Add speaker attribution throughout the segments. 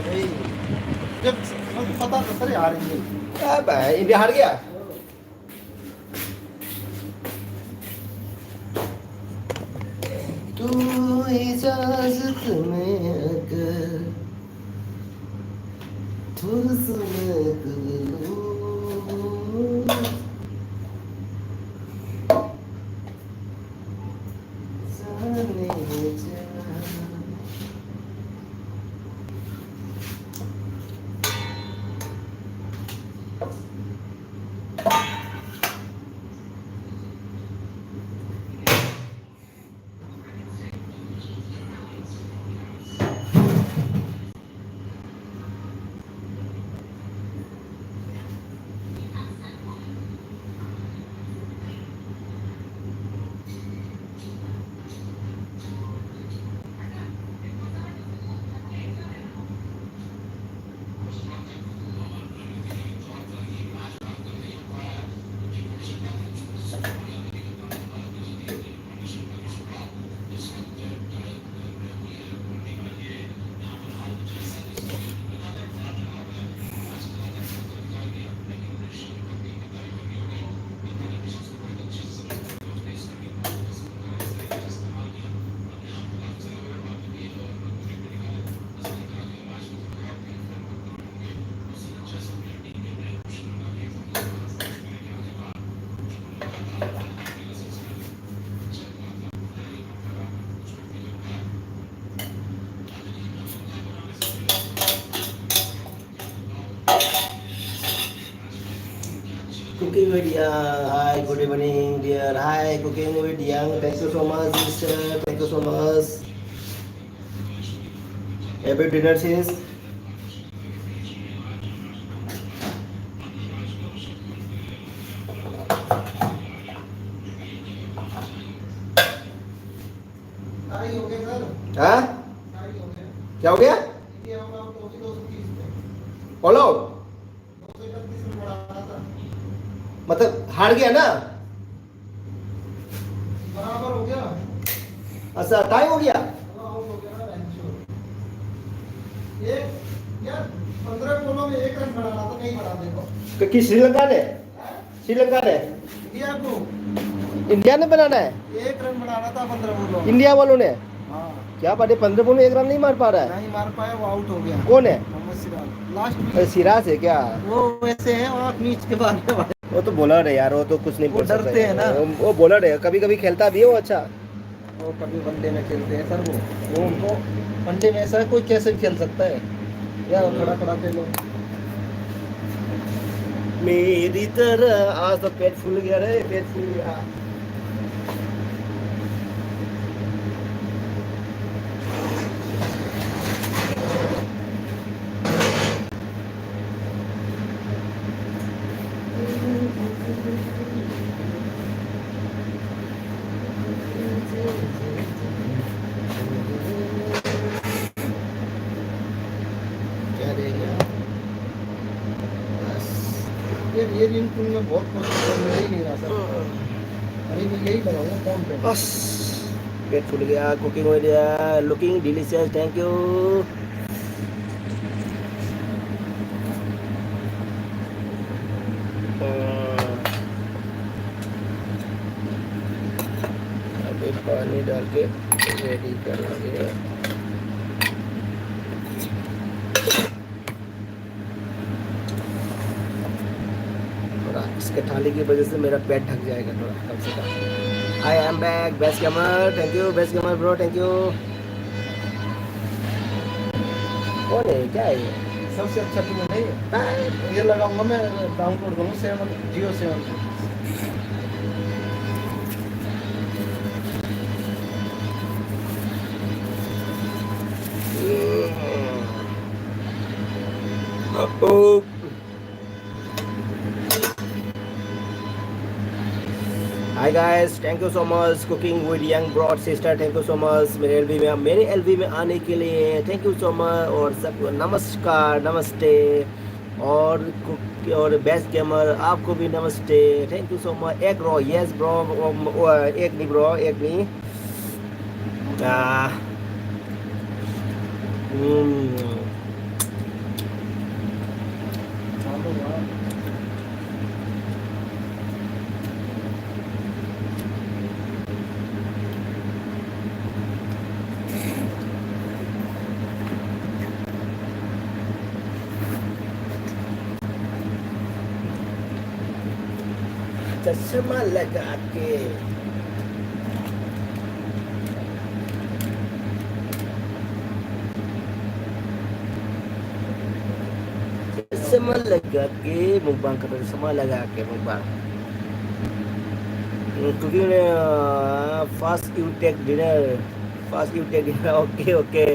Speaker 1: यही जब पता था सर हारेंगे।
Speaker 2: अब इंडिया हार गया। तू इजाजत में अगर थोड़ा सा मैं कर लूं, जाने जा। Cooking with Young. Hi, good evening, dear. Hi, Cooking with Young. Thank you so much, sister. Thank you so much. Happy dinner, sis.
Speaker 1: Tie हो गया सर।
Speaker 2: हाँ?
Speaker 1: टाई हो गया।
Speaker 2: क्या हो गया?
Speaker 1: इंडिया होगा 230 में।
Speaker 2: All out?
Speaker 1: 231 में बढ़ाना था।
Speaker 2: मतलब हार गया ना?
Speaker 1: बराबर हो गया।
Speaker 2: अच्छा, टाई हो गया?
Speaker 1: आउट हो गया ना बेंचो। यार 15 बॉलों में 1 रन बढ़ाना था, नहीं बढ़ा देखो।
Speaker 2: कि श्रीलंका ने? श्रीलंका ने?
Speaker 1: इंडिया को
Speaker 2: इंडिया ने बनाना है?
Speaker 1: 1 रन बढ़ाना था 15 बॉलों में।
Speaker 2: इंडिया वालों ने?
Speaker 1: हाँ।
Speaker 2: क्या बात है, 15 बॉल में 1 रन नहीं मार पा रहा है?
Speaker 1: नहीं मार पाया, वो आउट हो गया।
Speaker 2: कौन है?
Speaker 1: मोहम्मद सिराज लास्ट में।
Speaker 2: अरे सिराज है क्या?
Speaker 1: वो वैसे हैं आँख नीच के बारे में।
Speaker 2: वो तो बॉलर है यार, वो तो कुछ नहीं
Speaker 1: वो
Speaker 2: बोल सकता
Speaker 1: डरते हैं ना।
Speaker 2: वो बॉलर है, कभी कभी खेलता भी है वो अच्छा।
Speaker 1: वो कभी वनडे में खेलते हैं सर। वो उनको वनडे में ऐसा कोई कैसे भी खेल सकता है या खड़ा खड़ा खेलो।
Speaker 2: मेरी तरह आज तो पेट फूल गया रे, पेट फूल गया। क्या रह गया? बस
Speaker 1: ये रिंग में बहुत कोशिश कर मिल ही नहीं रहा सर। अरे मैं यही लगाऊंगा कौन पे।
Speaker 2: बस पेट फूल गया। कुकिंग हो गया, लुकिंग डिलीशियस, थैंक यू। अभी पानी डाल के रेडी करेंगे। थोड़ा इसके थाली की वजह से मेरा पेट ढक जाएगा थोड़ा कम से कम। I am back, best gamer, thank you, best gamer bro, thank you. कौन है, क्या है ये?
Speaker 1: सबसे अच्छा टीम नहीं है। ये लगाऊंगा मैं, डाउनलोड करूँगा 7 Jio 7।
Speaker 2: Oh. Hi guys, thank you so much. Cooking with young broad sister, thank you so much. मेरे एलवी में आने के लिए थैंक यू सो मच। और सबको नमस्कार, नमस्ते। और बेस्ट गेमर आपको भी नमस्ते, थैंक यू सो मच। एक ब्रो, यस ब्रो, एक नहीं ब्रो, एक नहीं। चश्मा लगा के चश्मा लगा के mukbang kata चश्मा लगा के mukbang cooking fast you take dinner okay okay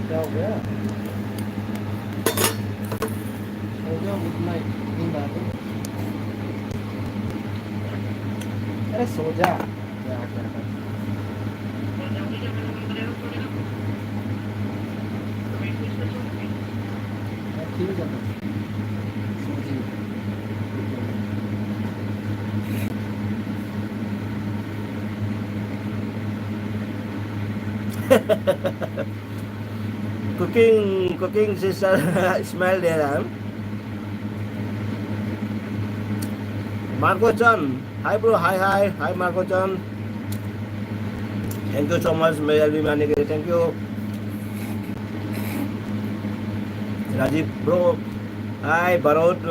Speaker 1: क्या हो गया गुड नाइट नींद आ गई अरे सो जा क्या करना ठीक है सो जी
Speaker 2: cooking sister smell there Marco Chan hi bro hi Marco Chan thank you so much मेरे एलबी में आने के लिए thank you Rajiv bro hi Barut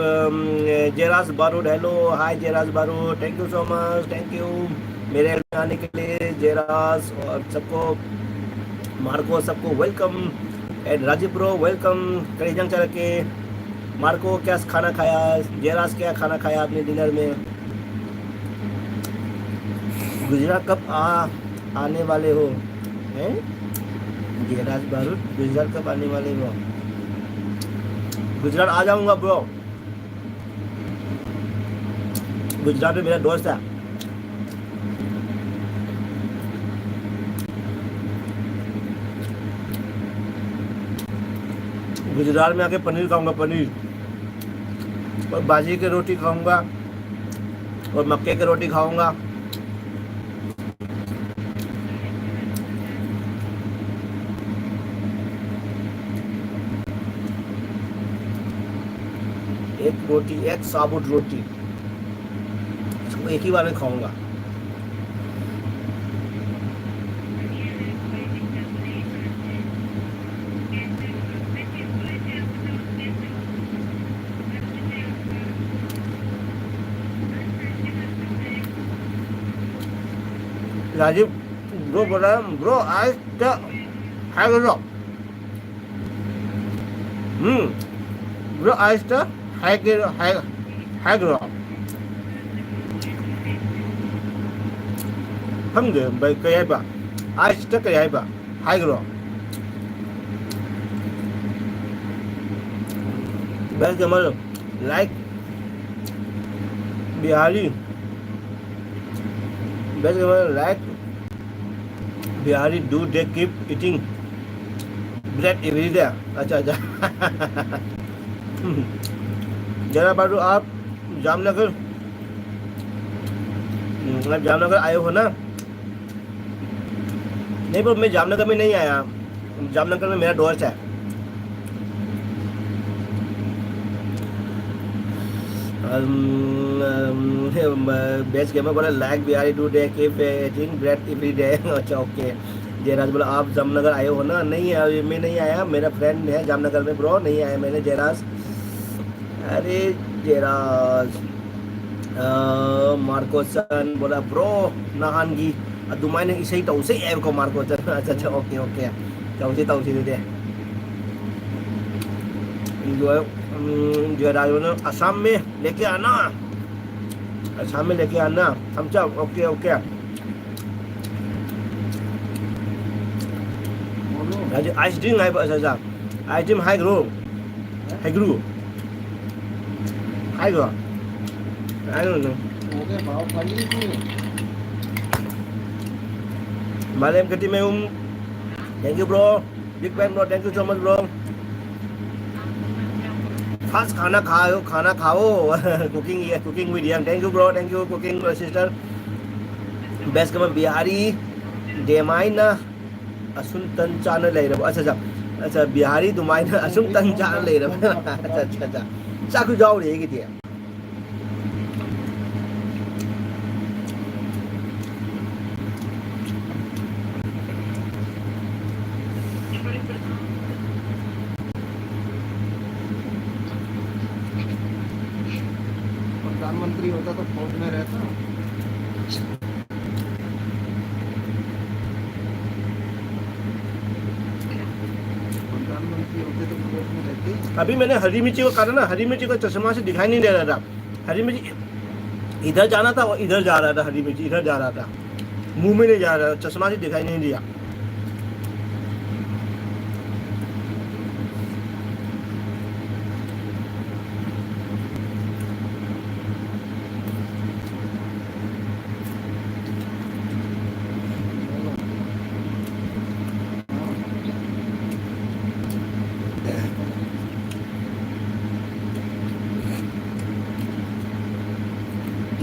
Speaker 2: Jeras Barut hello hi Jeras Barut thank you so much thank you मेरे LB में आने के लिए जेरास और सबको मार्को सबको welcome and Rajiv bro welcome करीजंग चल के मार्को क्या खाना खाया जेरास क्या खाना खाया आपने डिनर में गुजरात कब आने वाले हो हैं जेरास बारूद गुजरात कब आने वाले हो गुजरात आ जाऊंगा ब्रो गुजरात में मेरा दोस्त है गुजरात में आके पनीर खाऊंगा पनीर और बाजी की रोटी खाऊंगा और मक्के की रोटी खाऊंगा एक रोटी एक साबुत रोटी इसको एक ही बार में खाऊंगा राजीव ब्रो बोल रहा है ब्रो आज क्या है ब्रो ब्रो आज तो है ब्रो हम दे भाई क्या है बा आज तो क्या है बा है ब्रो बस Jamal like Bihari Best like Bihari do they keep eating bread every day? अच्छा अच्छा जरा बारू आप जामनगर आए हो ना नहीं पर मैं जामनगर में नहीं आया जामनगर में मेरा दोस्त है बेस्ट गेमर बोला like Bihari do day keep eating bread every day अच्छा ओके जयराज बोला आप जामनगर आए हो ना नहीं मैं नहीं आया मेरा फ्रेंड है जामनगर में ब्रो नहीं आया मैंने जयराज अरे जयराज मार्कोसन बोला ब्रो नाहानगी तुम्हारे इसे ही तो उसे ऐप को मार्कोसन अच्छा अच्छा ओके ओके तो उसे दे जयराज बोला असम में लेके आना असम में लेके आना समझा ओके ओके आइसक्रीम है अच्छा ice cream high grow high grow high grow I don't know
Speaker 1: okay भाव खाली थी
Speaker 2: मालेम कटी में हूँ thank you bro big fan bro thank you so much bro fast खाना खाओ cooking with young thank you bro thank you cooking sister best कम बिहारी डेमाइना असुनतन चाना ले रहा अच्छा बिहारी दुमाइना असुनतन चाना ले रहा अच्छा चाकू जाओ रे की दिया
Speaker 1: प्रधानमंत्री होता तो फौज में रहता। प्रधानमंत्री होते तो फौज में रहते।
Speaker 2: अभी मैंने हरी मिर्ची को काटा ना, हरी मिर्ची को चश्मा से दिखाई नहीं दे रहा था। हरी मिर्ची इधर जाना था और इधर जा रहा था, हरी मिर्ची इधर जा रहा था, मुंह में नहीं जा रहा था, चश्मा से दिखाई नहीं दिया।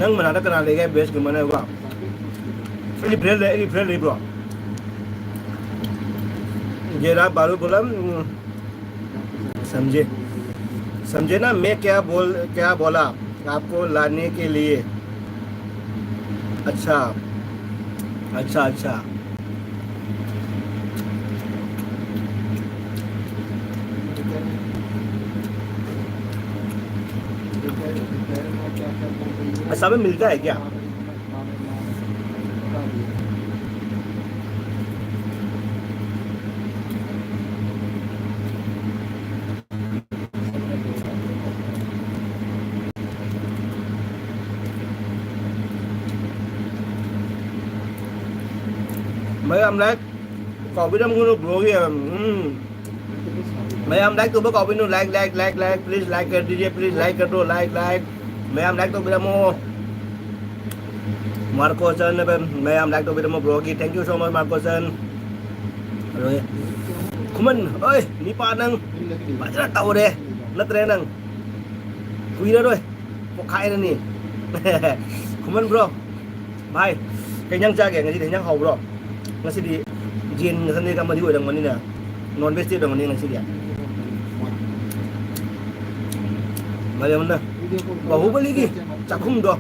Speaker 2: Nang mana ada kenal lagi base gimana gua? Ini friend bro. जेरा बारू बोला समझे ना मैं क्या बोला आपको लाने के लिए। अच्छा अच्छा अच्छा ऐसा में मिलता है क्या? Mấy em đấy có biết em ngủ bro kìa. Mấy em đấy tôi có biết nó like please like it DJ please like it like mấy em like tôi biết mo Marcoson mấy em like tôi biết mo bro kìa thank you so much Marcoson. Rồi Kuman ơi ni pa nang baca tahu deh let nang kuy rồi kok khai ra nè. Kuman bro bye kenyang cha kìa, ngày gì kenyang hầu bro. Nasi di jin sendiri kamu juga dengan mana? Non veg dengan mana nasi dia? Bagaimana? Bahubali lagi, cakum doh,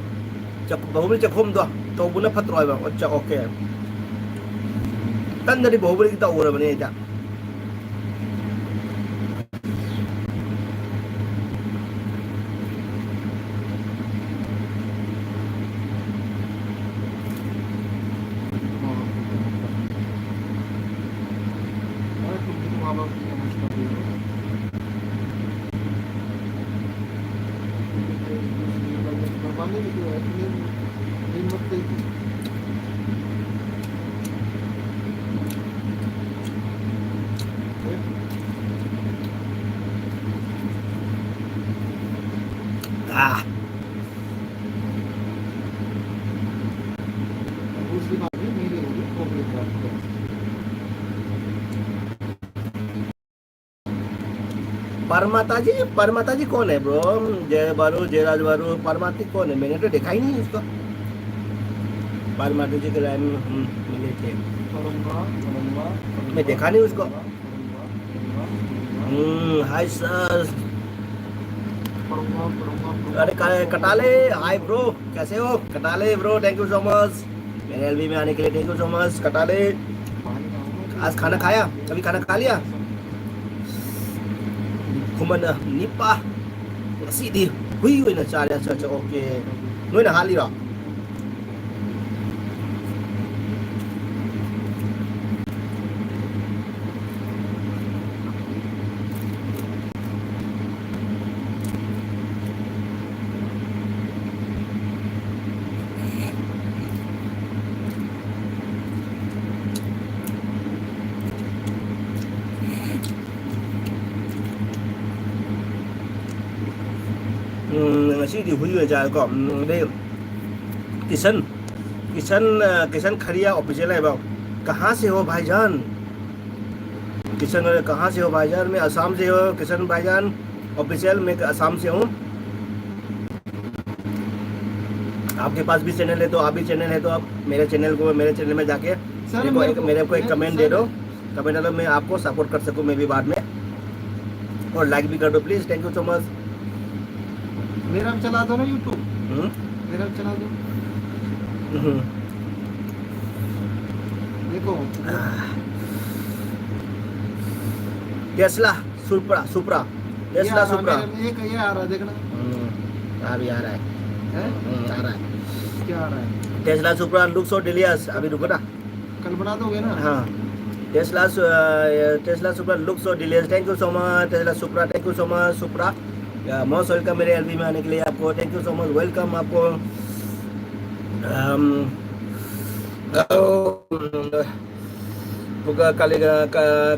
Speaker 2: bahubali cakum doh. Tahu punya patroi bang, cak oke. Kan dari bahubali kita orang mana aja. Ah. परमाता जी कौन है bro? जय बारू जयराज बारू परमाती कौन है? मैंने तो देखा ही नहीं उसको। परमाता जी के लाइन मिले थे, मैं देखा नहीं उसको। हाय सर, अरे कटाले हाय ब्रो, कैसे हो कटाले bro? Thank you so much मेरे एलबी में आने के लिए, थैंक यू सो मच कटाले। आज खाना खाया? अभी खाना खा लिया? Kumana nipa nasi di hui na cari aja oke noi na hali ra di hui aja kok deh Kishan खरिया ऑफिशियल है बाबू। कहाँ से हो भाईजान? किशन कहाँ से हो भाईजान? मैं असम से हो किशन भाईजान ऑफिशियल, मैं असम से हूँ। आपके पास भी चैनल है तो आप भी चैनल है तो आप मेरे चैनल में जाके मेरे को एक कमेंट दे दो, कमेंट दो, मैं आपको सपोर्ट कर सकूँ मैं भी बाद में, और लाइक भी कर दो please. Thank you so much.
Speaker 1: मेरा चला दो ना यूट्यूब, मेरा चला दो। देखो
Speaker 2: टेस्ला सुपरा टेस्ला सुपरा
Speaker 1: एक ये आ रहा देखना,
Speaker 2: आ रहा है।
Speaker 1: हैं?
Speaker 2: आ रहा है
Speaker 1: क्या आ रहा है?
Speaker 2: टेस्ला सुपरा लुक सो डिलियस अभी रुको ना
Speaker 1: कल बना दोगे ना?
Speaker 2: हाँ Tesla Supra look so delicious thank you so much Tesla Supra thank you so much Supra most welcome मेरे एलबी में आने के लिए आपको thank you so much welcome आपको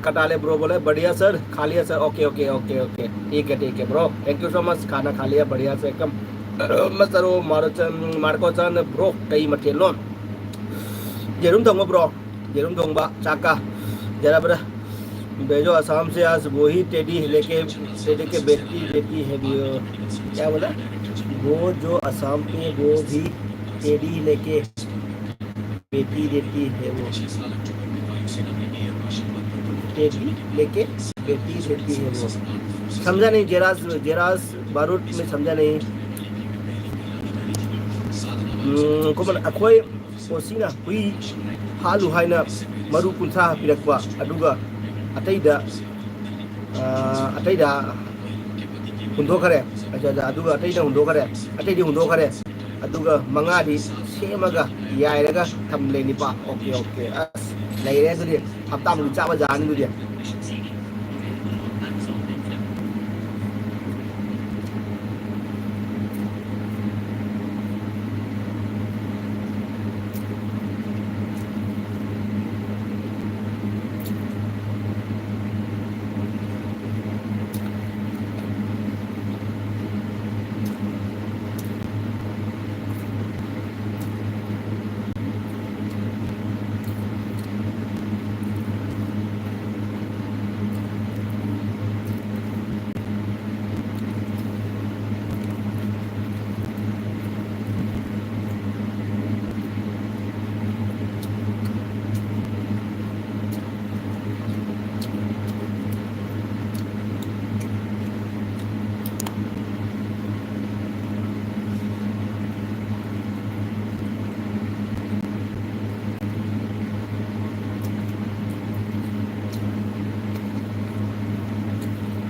Speaker 2: कटाले ब्रो बोले बढ़िया सर खा लिया sir okay okay okay okay ठीक है bro thank you so much खाना खा लिया बढ़िया से एकदम मस्त मार्कोचन ब्रो कई मठेल लोन जेरुम थोंगा ब्रो जेरुम थोंबा चाका जरा बड़ा भेजो असम से आज वही टेडी लेके बेटी देती है क्या बोला वो जो असम पे वो भी टेडी लेके बेटी देती है वो टेडी लेके बेटी देती है वो समझा नहीं जेरास बारूद में समझा नहीं कुमन अखोई ओसिना हुई हालू हाइना मरु कुंथा पिरकवा अदुगा अतैदा हुंदोखरे अदुगा अतैदा हुंदोखरे अतैदी हुंदोखरे अदुगा मंगादी सेमगा याइरगा थमले निपा ओके ओके अस लेरे दुदि हप्ता मुलु चाबा जानी दुदि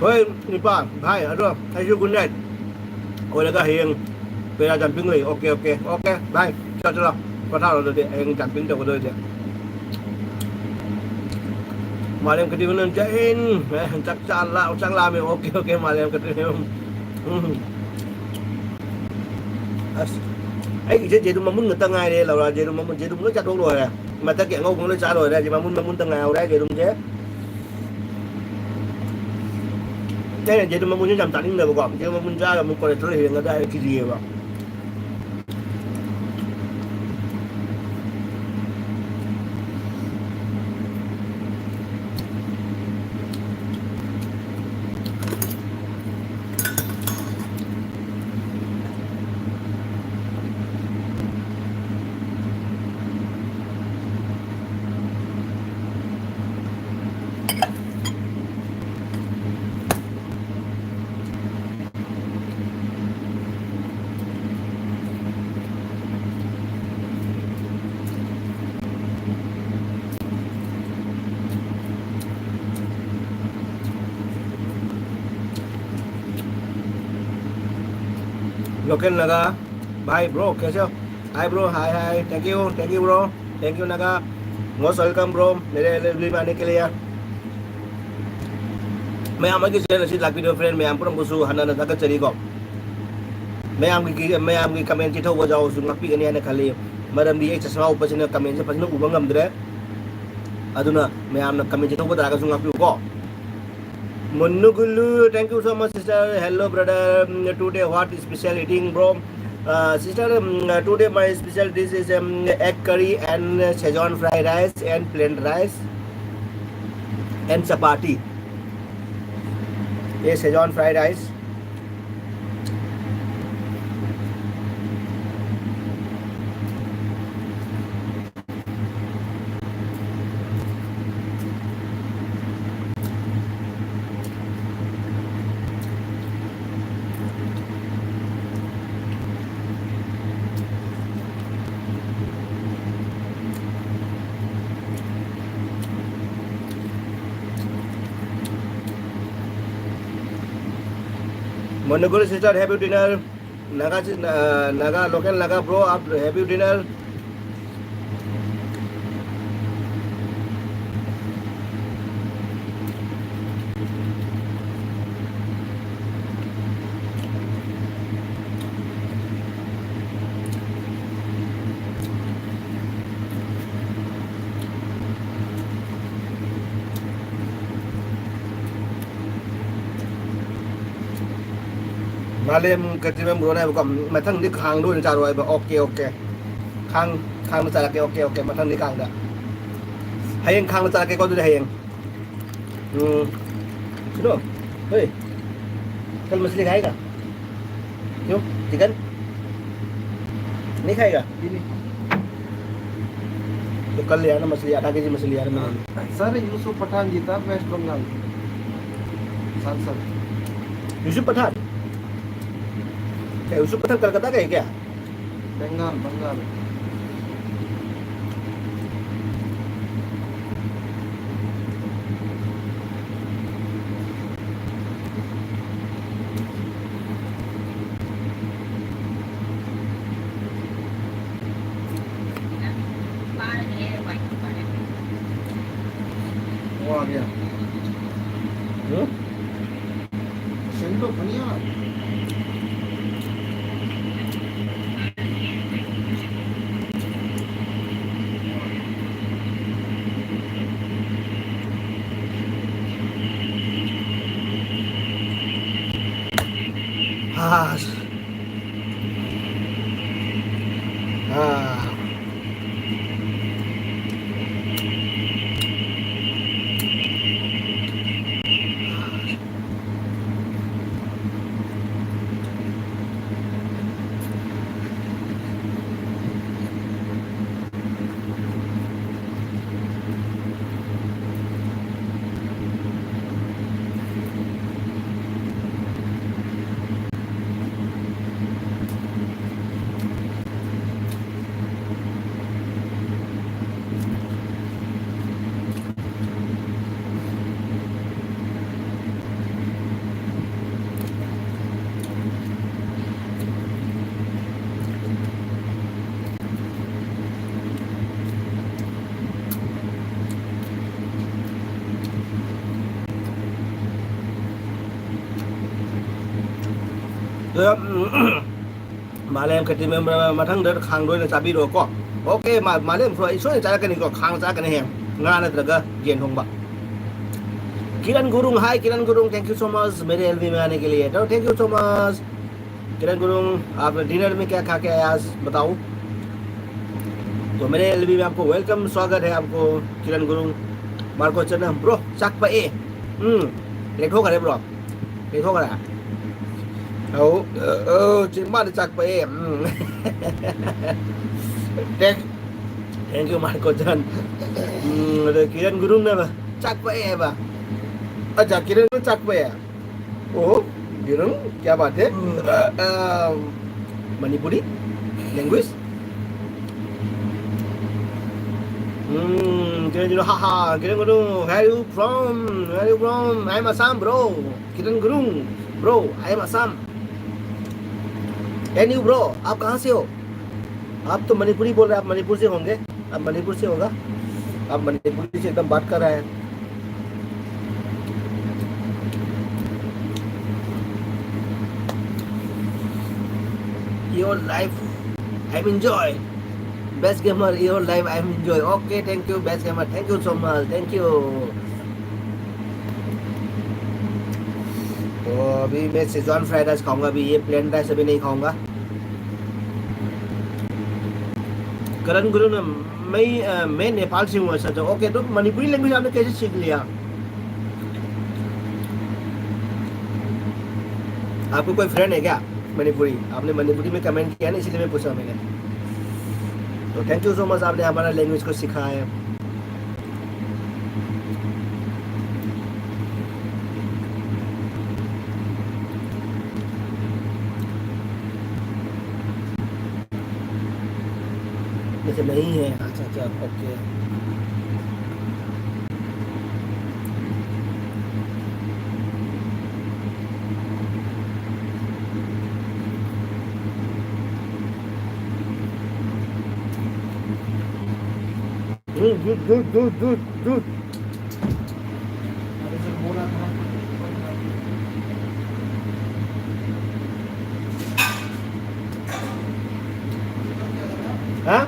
Speaker 2: Ôi, Nipa, hai ở rồi, hay chưa good night. Ôi là cái hiền, về là chạm ping này, ok, bye, cho, có thao rồi thì hiền chạm ping cho cái đôi thì. Mà em cái điều nên trên, chắc chắn làm mình ok, mà em cái điều ấy cái gì mà muốn người ta ngay đây là gì mà mình chỉ đúng nó chặt đúng rồi à, mà ta kiện ngô cũng nó trả rồi đây, chỉ mà muốn ta nào đây thì đúng chứ. Đây là jadi muốn nhắm tani nggak kok, jadi muốn ra là muốn coi trở hiện ở đây cái gì vậy? Local Naga भाई bro कैसे हो hi bro hi thank you bro thank you Naga most welcome bro मेरे live में आने के लिए मैं आमगी से रसीद लाख वीडियो फ्रेंड मैं आमपुरम बुसु हनन तक चली को मैं आमगी कमेंट की थो जाओ सुन पी गनी ने खाली मरम दी चश्मा उपसने कमेंट से फजन उबं गमद्रे अदुना मैं आमना कमेंट की थो दागा सुन पी को Munugulu, thank you so much, sister. Hello, brother. Today, what is special eating, bro? Sister, today my special dish is egg curry and Szechuan fried rice and plain rice and chapati. Yes, Szechuan fried rice. Monogul sister, happy dinner. Naga local Naga bro, आप have you dinner? Malem ketimem bro này còn mà thằng đi hàng đôi chào rồi ok ok khang khang nó cái ok ok mà thằng đi hàng đã hay anh khang nó cái con tôi hay anh सुनो hey कल मछली खाएगा क्यों chicken नहीं खाएगा
Speaker 1: ini
Speaker 2: तो कल ले आना मछली 8 केजी मछली यार मैंने
Speaker 1: sir Yusuf Pathan जीता वेस्ट बंगाल सांसद
Speaker 2: यूसुफ पठान क्या यूसुफ पठान कलकत्ता का है क्या
Speaker 1: बंगाल बंगाल वो आ गया सेंडो बढ़िया
Speaker 2: हाँ हाँ Malem ketimem matang dah khang doi na cabi do ko oke malem so cara kan ko khang cara kan heng ngana traga yen hong ba Kiran Gurung hi Kiran Gurung thank you so much मेरे LV में आने के लिए तो thank you so much किरण गुरुंग आप dinner में क्या खा के आए आज बताओ तो मेरे एलवी में आपको वेलकम स्वागत है आपको किरण गुरुंग मार्को चना ब्रो चक पे लेट हो गए ब्रो लेट हो गया chính bạn chặt với em thank you Marco Chan rồi Kiran Gurung này mà chặt với em à अच्छा किरण को चक पे है ओह किरण क्या बात है मणिपुरी लैंग्वेज किरण गुरु हा हा किरण गुरु where you from I'm Assam bro Kiran Guru bro I'm Assam and you bro आप कहाँ से हो आप तो मणिपुरी बोल रहे हैं आप मणिपुर से होंगे आप मणिपुर से होगा आप मणिपुरी से एकदम बात कर रहे हैं your life I'm enjoy best gamer your life I'm enjoy okay thank you best gamer thank you so much thank you तो अभी मैं शेजवान फ्राइड राइस खाऊंगा अभी ये प्लेन राइस अभी नहीं खाऊंगा करण गुरु ने मैं नेपाल से हूँ ऐसा तो ओके तो मणिपुरी लैंग्वेज आपने कैसे सीख लिया आपको कोई फ्रेंड है क्या मणिपुरी आपने मणिपुरी में कमेंट किया ना इसलिए मैं पूछा मैंने तो थैंक यू सो मच आपने हमारा लैंग्वेज को सिखाया है जैसे नहीं है अच्छा अच्छा ओके दूध
Speaker 1: अरे सर बोला था
Speaker 2: हाँ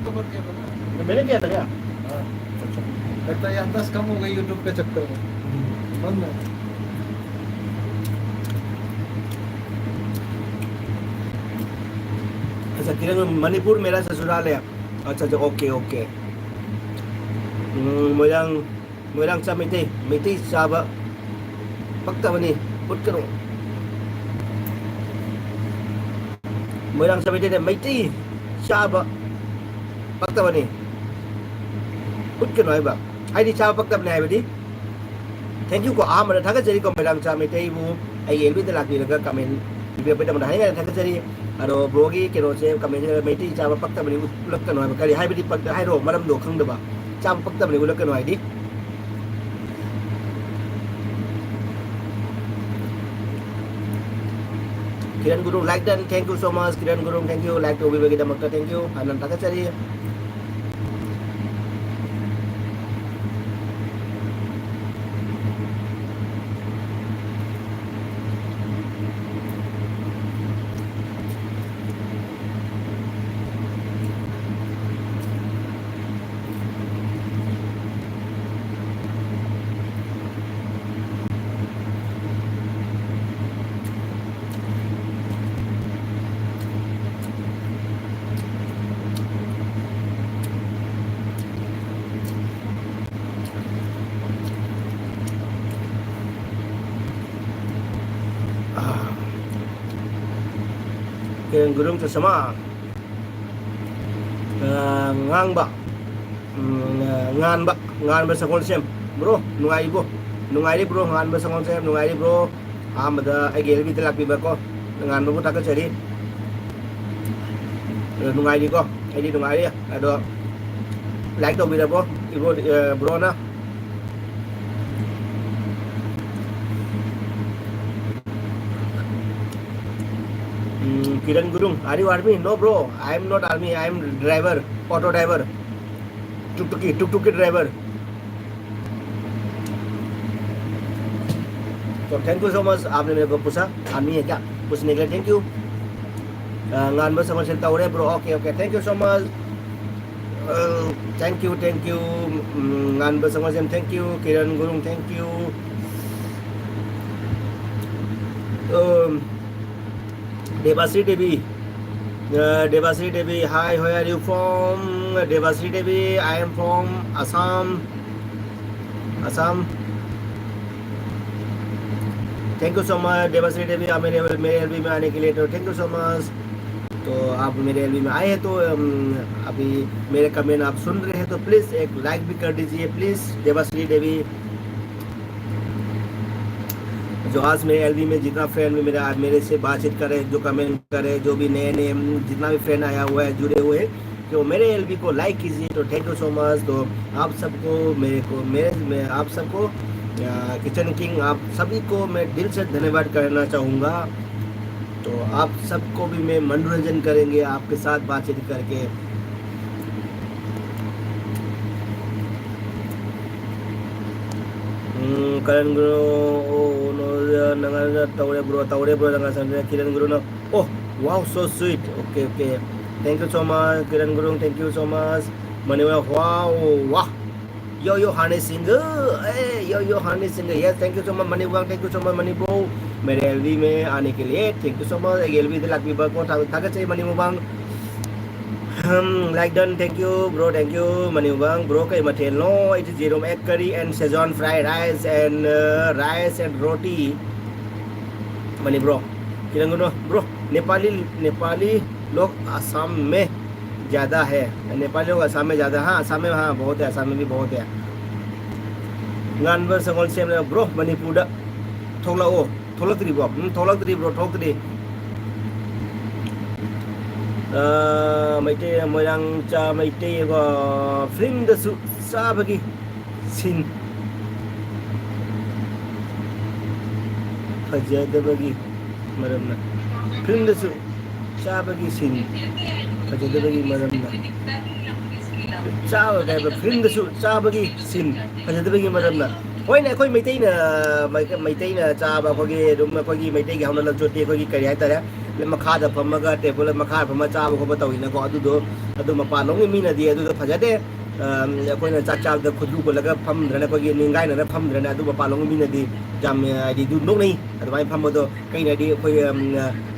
Speaker 1: तो कर दिया था ना।
Speaker 2: मैंने किया था क्या
Speaker 1: हाँ। लगता है ये अंदाज कम हो गई यूट्यूब के चक्कर में बंद है।
Speaker 2: अच्छा किरण मणिपुर मेरा ससुराल है अच्छा अच्छा ओके ओके मोयरांग मोयरांग चा मैते मैते चाबा पक्तबनी पुटकरो मोयरांग चा मैते चाबा पक्तबनी पुटकनो हाइबा हाइदि चाबा पक्तबनी हाइबदि थैंक यू को आमरा थागजरी को मोयरांग चा मैते बु आई एलबी द लाकिरगा कमेंट वीडियो पे तमना हाइगा थागजरी अरो ब्रोगी केरोसे कमेंट मैते चाबा पक्तबनी उलक्कनो हाइबा करी हाइबदि पक्ता हाइरो मरम दो खंगदबा चाबा पक्तबनी उलक्कनो हाइदि Kiran Gurung like dan thank you so much Kiran Gurung thank you like to bagi damakta thank you hanan takacari Kiran Gurung sesama ngang ba ngan ba sa konsem bro nungai bro ngan ba sa konsem nungai bro amada agel bi telak bi ba ko ngan ba takacari nungai di ko ai nungai ya ado like to bi da bro bro na Kiran Gurung, are you army? No bro, I am not army. I am driver, auto driver, tuk driver. So thank you so much. आपने मेरे को पूछा army है क्या पूछने के लिए thank you. गान में समझ चलता हो रहे bro. Okay thank you so much. Thank you गान में समझ thank you Kiran Gurung thank you. Devasri Devi, hi, where are you from? Devasri Devi, I am from Assam. Thank you so much, Devasri Devi, आप मेरे LB में आने के लिए तो thank you so much. तो आप मेरे एलबी में आए हैं तो अभी मेरे कमेंट आप सुन रहे हैं तो प्लीज़ एक लाइक भी कर दीजिए प्लीज़ देवाश्री देवी. जो आज मेरे एलबी में जितना फ्रेंड भी मेरे से बातचीत करे जो कमेंट करे जो भी नए जितना भी फ्रेंड आया हुआ है जुड़े हुए तो मेरे एलबी को लाइक कीजिए तो थैंक यू सो मच. तो आप सबको मैं आप सबको किचन किंग आप सभी को मैं दिल से धन्यवाद करना चाहूँगा. तो आप सबको भी मैं मनोरंजन करेंगे आपके साथ बातचीत करके. Kiran Guru Taure bro Kiran Guru no. Oh wow so sweet. Okay thank you so much Kiran Guru thank you so much. Maniwa wow yo honey singer hey yo honey singer yes thank you so much Maniwa thank you so much Mani bro मेरे LV में आने के लिए thank you so much. LV दिलाक भी बको थाका चाहिए मनी मुबांग like done thank you bro thank you mani bang bro kai mathel no it is zero egg curry and Szechuan fried rice and roti mani bro Kiran Guru bro Nepali लोग असम में ज़्यादा है. नेपाली लोग असम में ज़्यादा हाँ असम में हाँ बहुत है असम में भी बहुत है. गानबर संगल से ब्रो मणिपुर थोलकरी ब्रो थोलकरी मैते मोयरांग चा मैते फिल्म द साबगी सिन फजदबगी मरमना फिल्म द साबगी सिन फजदबगी मरमना चाब फिल्मदसु चाबगी सीन फजदबगी मरमना होइने अखोई मैतैना चाब अखोगी रुम अखोगी मैतैगी हौना लजोटी अखोगी करी हाइतारे मखादा फमगा टेबल मखा फम चाब खोब तौइना को अदुदो अदु मपानोंग मीनादी अदुदो फजदे अखोइना चाचाब द खुदु को लगा फमद्रना अखोगी निंगाइना फमद्रना अदु मपानोंग मीनादी जाम आदि दु नोंनै अदुमाय फमदो कइनादी अखोई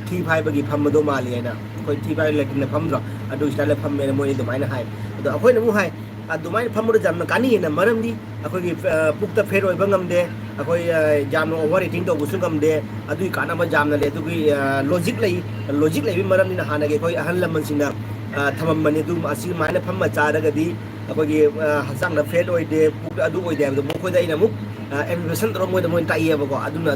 Speaker 2: थी फाइबगी फमदो माली हैना अखोई थी फाइ लेकिन फमद्रो अदु स्टाइल फममे मोइ अदुमायना हाय अदो अखोइना मु हाय अदुमाय फमदो जामना कानीना मरमदी अखोगी पुक्ता फेर ओइबा ngamde अखोई जामना ओवर ईटिंग तौबुसु ngamde अदुई कानामा जामना ले अदुगी लॉजिक लई मरमनिना हानागे अखोई अहल लमनसिना थममनि दु असि मायना फम्मा चारगदी अखोगी हसांगना फेट ओइदे पुक अदु ओइदे अदु मोखोइदा इना मुक एनिमेशन तरो मोइदा मोइन ताइयेबको अदुना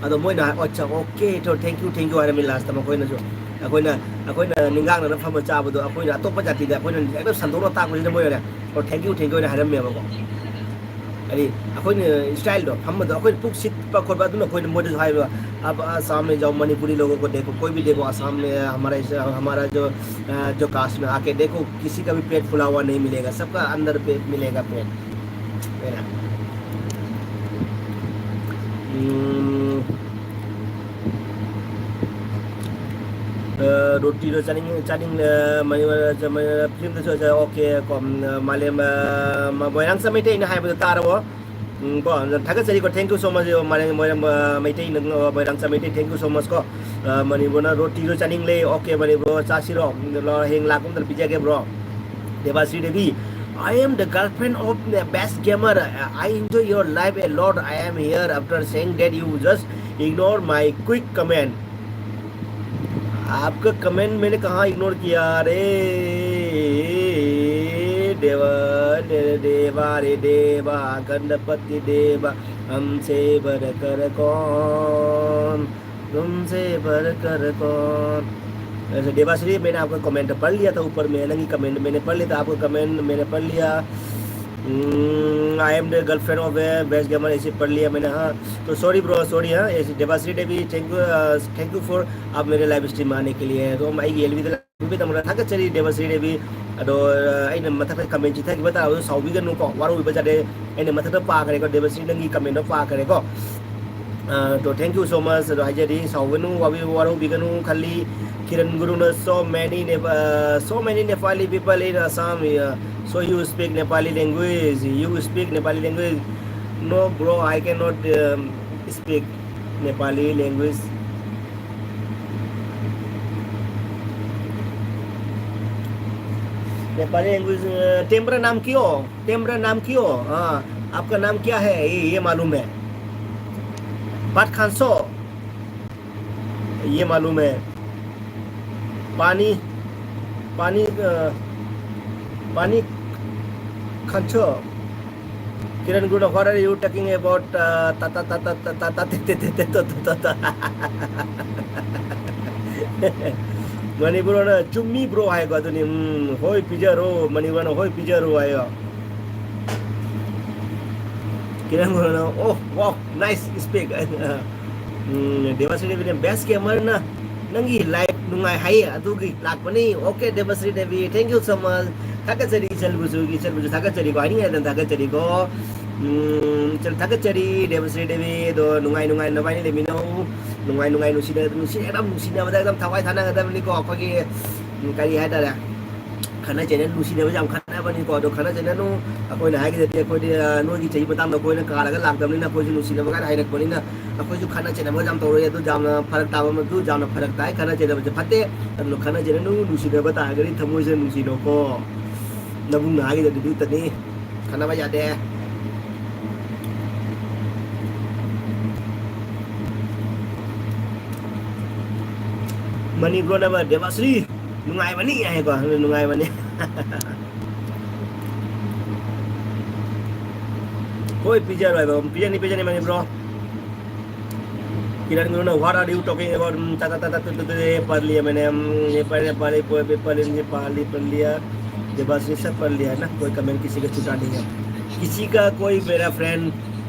Speaker 2: अदो मोइना अच्छा ओके तो थैंक यू हारे मि लास्ट तमा कोइना जो अखोइना निंगांगना फम्मा चाबदो अखोइना अतोपा जातिदा अखोइना एकदम संदोनो ताकबसिना मोइना और थैंक यू ना हारमेबको अरे अखोइना स्टाइल दो फम्मदो अखोइ पुक सिट पा खोबा अदुना कोइना मोइदा हाइबा अब असम में जाओ मणिपुरी लोगों को देखो कोई भी देखो असम में हमारा जो कास्ट में आके देखो किसी का भी पेट फुला हुआ नहीं मिलेगा सबका अंदर पेट मिलेगा पेट मेरा रोटी रो चानिंग फिल्म तो ओके कम माले मोयरांग समेटे इन हाइबो तारबो को थागतसरी को थैंक यू सो मच माले मैटे इन मोयरांग समेटे थैंक यू सो मच को मनिबोना रोटी रो चानिंग ले ओके मनिबो चासिरो ल हेंग लाकुम तर पिजागे bro Devashree Devi I am the girlfriend of the best gamer. I enjoy your life a lot. I am here after saying that you just ignore my quick comment. आपका comment मैंने कहाँ इग्नोर किया रे देवा रे देवा गणपति देवा हमसे बढ़कर कौन तुमसे बढ़कर कौन ऐसे देवाश्री मैंने आपका कमेंट पढ़ लिया था ऊपर में नहीं कमेंट मैंने पढ़ लिया था आपका कमेंट मैंने पढ़ लिया I am the girlfriend of best gamer ऐसे पढ़ लिया मैंने हाँ तो सॉरी ब्रो सॉरी हाँ ऐसे Debasree Devi thank you for आप मेरे लाइव स्ट्रीम आने के लिए तो मैं ये भी तमरा था चली देवाश्री देवी अदो अने मथक कमेंट था कि बता साउबीगनु को वारो बजादे अने मथक पाखरे को देवाश्री नंगी कमेंट पाखरे को तो थैंक यू सो मच अदो हाइजरी साउबनु वारो बिगनु खाली Kiran Guruna so many Nepali people in Assam so you speak Nepali language no bro I cannot speak Nepali language टेम्बरा नाम क्यों हाँ आपका नाम क्या है ये मालूम है बात खानसो ये मालूम है पानी खंचो Kiran good what are you talking about Manipur चुम्मी ब्रो आएगा तो नहीं होय पिजरो मणिपुर होय पिजरो आयो किरण गुड ओह वाह nice speak Devashree Devi best gamer ना नंगी लाइफ नुंगाई हाई अदुगी लाकपनी okay Devashree Devi thank you so much थागतसरी चलबुजु थागतसरी को हाइनी आदन थागतसरी को चल थागतसरी देवाश्री देवी दो नुंगाई नबाइनी लेमिनो नुंगाई नुसिना एकदम थावाई थाना गदबनी को अखोगी करी हाइदारा खाना चेने नुसिना बजाम खाना बनी को दो खाना चेने नु अखोइना हाइगे जते अखोइदि नोगी चई बताम न कोइना कारागा लाकदमनिना अखोइजु नुसिना बगा हाइरक बनिना अखोइजु खाना चेने बजाम तौरे दु जामना फरक ताबा म दु जामना फरक ताय खाना चेने बजे फते अनु खाना चेने नु नुसिना बता गरी थमोइसे नुसिनो को नबुंग हाइगे जते दु तनी खाना बजा दे मनी ब्रो नबा देवाश्री नुंगाई बनी आएगा नुंगाई बनी कोई पिजर आएगा पिजर नहीं मनी ब्रो किरण गुरु ने what are you talking about ता पढ़ लिया मैंने नेपाली पढ़ लिया देवाश्री सब पढ़ लिया ना कोई कमेंट किसी का छूटा नहीं है किसी का कोई मेरा फ्रेंड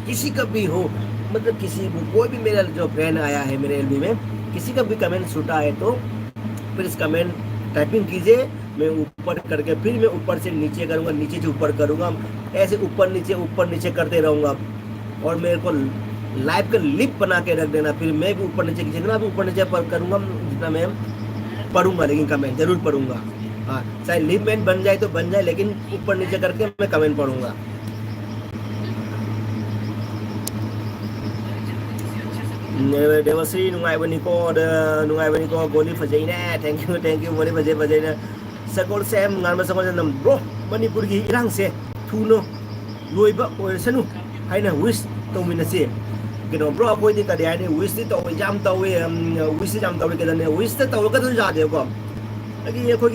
Speaker 2: किसी का भी हो मतलब किसी कोई भी मेरा जो फ्रेंड आया है मेरे एलबी में किसी का भी कमेंट छूटा है तो प्लीज कमेंट टाइपिंग कीजिए मैं ऊपर करके फिर मैं ऊपर से नीचे करूँगा, नीचे से ऊपर करूँगा, ऐसे ऊपर नीचे करते रहूँगा। और मेरे को लाइफ का लिप बना के रख देना, फिर मैं भी ऊपर नीचे जितना भी ऊपर नीचे करूँगा, जितना मैं पढ़ूंगा, लेकिन कमेंट जरूर पढ़ूंगा। हाँ, चाहे लिप मैन बन जाए तो बन जाए, लेकिन ऊपर नीचे करके मैं कमेंट पढ़ूंगा। देवश्री नुंगाइबनिको गोली फजैने, थैंक यू गोली फजैने सकोल सेम ngan सकोल नम ब्रो मणिपुर की इरांग से थूनो लोइबा ओइसनु हाइना विश तौमिनसे कनो ब्रो अखोइ दि कदि हाइने विश दि तौ जाम तौवे विश जाम तौवे कदने विश त तौगा त जादे को अगी अखोइ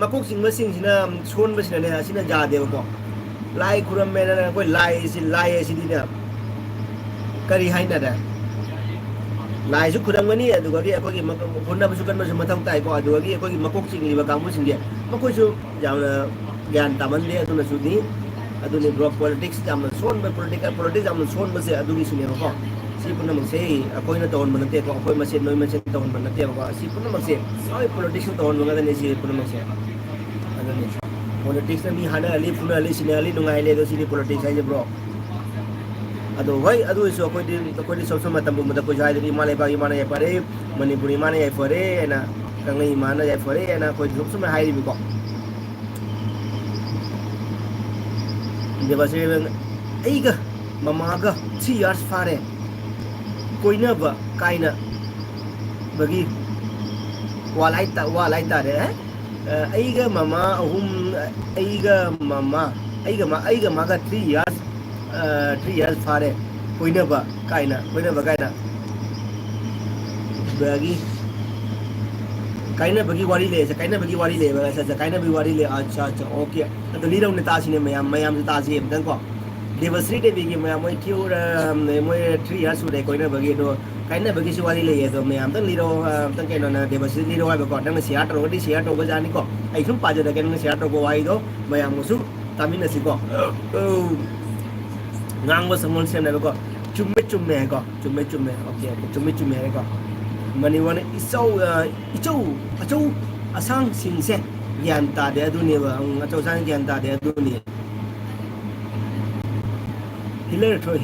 Speaker 2: मकोक सिंग सिंगसिना सोन बसिने असिना जादे को लाई खुरम मेना कोइ लाई सिदिना करि हाइना दा लाइसु खुरमगनी अदुगि अखोइ हुन्नबसु कन्बसु मथौ ताइ को अदुगि अखोइ मकोक सिंगिबा कांगु सिंगे मकोइसु जामना ज्ञान तामनले अदुनसु नि अदुनि ब्रो पॉलिटिक्स जामना सोन पॉलिटिक्स जामना सोन बसे अदुगि सुने को सि पुनमसे अखोइना तौन मनते को अखोइ मसे नोइ मसे तौन मनते को सि पुनमसे सबै पॉलिटिक्स तौन मंगदने सि पुनमसे अदुनि पॉलिटिक्स नि हाना अली पुना अली सिने अली नुंगाइले दो सि पॉलिटिक्स हाइ ब्रो अदो भाई अदो इस कोई सब समय तंबु मत कोई जाय माने बागी माने या परे मणिपुरी माने या परे ना कंगई माने या परे ना कोई सब समय हाई बिको देवसे एगा ममागा 3 years फारे कोई ना बा काइना बगी वालाइता रे एगा ममा अहुम एगा मागा 3 years 3 years फारे कोइनबा काइना बगी काइना बगी वारी ले काइना बगी वारी ले ऐसा काइना बगी वारी ले अच्छा ओके तो लीरौ ने तासिने मयाम से तासि एमदन को देवश्री देवी की मयाम मोय क्यूर मोय 3 years सुरे कोइना बगी दो काइना बगी से वारी ले तो मयाम तन लीरौ तन केनो ना देवश्री लीरौ हाय को नंग शेयर टोगदी शेयर टोग जानी को आइसुम पाजे दके नंग शेयर टोग वाई दो मयाम मुसु तामिनसि को ngang संगोल से को चुम्मे है को चुम्मे ओके चुम्मे है को मनी वन इचौ असंग सिंग से ज्ञान तादे अदुनि अचौ सांग ज्ञान तादे अदुनि हिलर थोय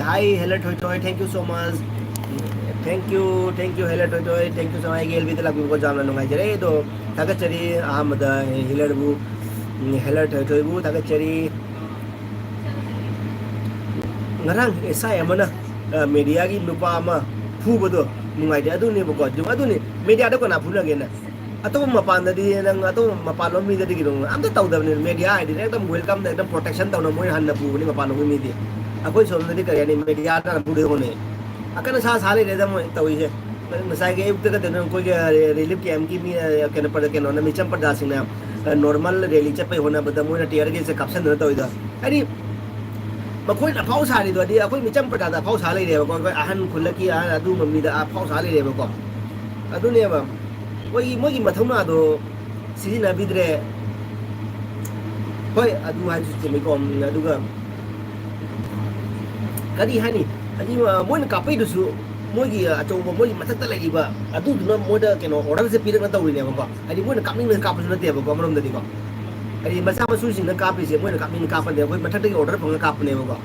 Speaker 2: हाय हिलर थोय thank you so much thank you हिलर थोय थैंक यू सो मच गेल बित लागु को जामना नंगाइ जरे दो थागचरी अहमद हिलर बु हेलर थोयबु थागचरी ngarang esai amana media gi nupa ama phubado nungai de aduni bako aduni media da kona phuna gena ato mapan da di nang ato mapan lo mi da di gi dong am da taw da media ai di ekdam welcome da ekdam protection taw na moi han na pu ni mapan lo mi di akoi som da di kare ni media da pu de ne akana sa sale de da moi tawi je masai ge ukta ka de ko ge relief camp ki mi kana par ke no na mi cham par da sing na normal rally chapai hona bada moi na tiar ge se caption da tawi da ani मखोई ना फाउ सारी दो दी अखोई Mitcham पटा दा फाउ साले रे बको अहन खुलकी अदु mummy दा फाउ साले रे बको अदु ने बा मोगी मथौना दो सिजिना बिद्रे होय अदु हाय सिस्टम को अदुगा कदी हानी अदि मोइन कापै दुसु मोगी अचौ मोगी मथक त लगी बा अदु दुना मोदा केनो ऑर्डर से पिरक न तौरी ने बको अदि मोइन कापनिंग ने कापसु न ते बको मरम ददी को अरे मसा मसु सिंह कापी से मोइन कापनिंग काप दे कोई मथक के ऑर्डर फंग कापने बको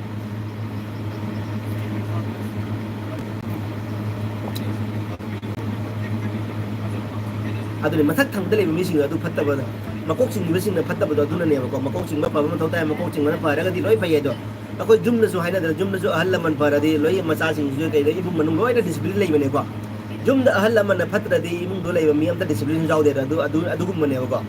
Speaker 2: अदुनि मथक थंगदले मिसिंग अदु फत्तबदा मकोक सिंगिबसिंग फत्तबदा अदुना ने बको मकोक सिंगबा पाबम थौता मकोक सिंगना पारगदि लोय फैय दो अखोय जुमनसु हाइना द जुमनसु अहल लमन पारदि लोय मसा सिंग जो कई इबु मनुंग लोय डिसिप्लिन लेबने को जुमद अहल लमन फत्रदि इमुंग दो लेब मियम त डिसिप्लिन जाव दे अदु गुमने बको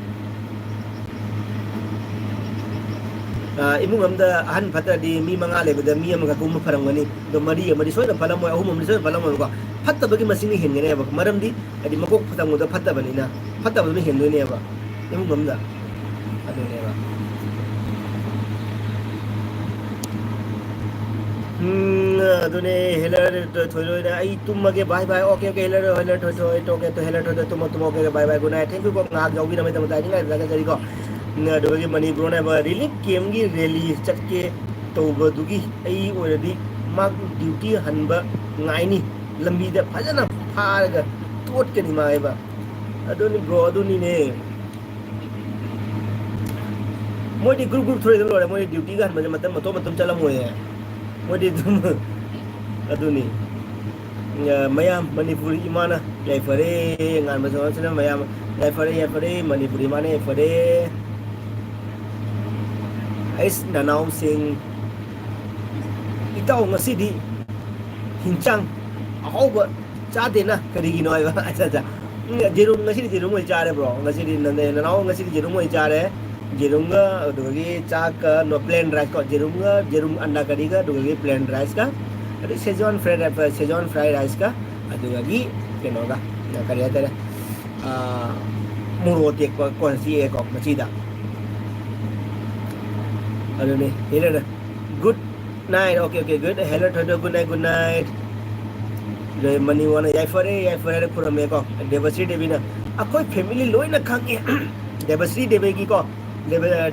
Speaker 2: इमुंग अमदा अहन फत्रदि मी मंगा लेबदा मी अमगा गुम फरंगनी दो मरी मरी सोय फलम मोय अहुम मरी सोय फलम बको फत्तबगी मसिंग हेनगने बको मरमदि अदि मकोक फतंगो द फत्तबनिना फत्तबनि हेनदोने बा इमुंग अमदा अदुने बा अदुने हेलर थोयलोय आई तुमगे बाय बाय ओके हेलर थोय टोके तो हेलर थोय तुम okay bye bye good night thank you को नाग जाउगी नमे तम ताइंग लागा जरी को दोगी मणिपुर ने रिलीफ कैम्प की रैली चटके तौबदुगी आई ओरदी माग duty हनबा ngaini lambi da phajana pharaga tot ke ni mai ba aduni bro aduni ne moi di group thoi dum lore moi duty gan matam matam chalam hoye moi di dum aduni mayam manipuri imana yai fare ngan ma so sana mayam yai fare manipuri mane fare ais nanau sing itau ngasi di hincang ahoba chade na kari gi noi ba acha acha jerum ngasi di jerum moi chare bro ngasi di nanau ngasi di jerum moi chare jerum ga dogi chak no plain rice ko jerum anda kari ga dogi plain rice ka ada Szechuan fried rice ka ada lagi kenoga na kari ada murotek ko si ko macida ada ni hele good night okay good hello thodo good night rồi mani wana yai fare pura me ko devasri devi na akoi family loi na khange devasri devi ki ko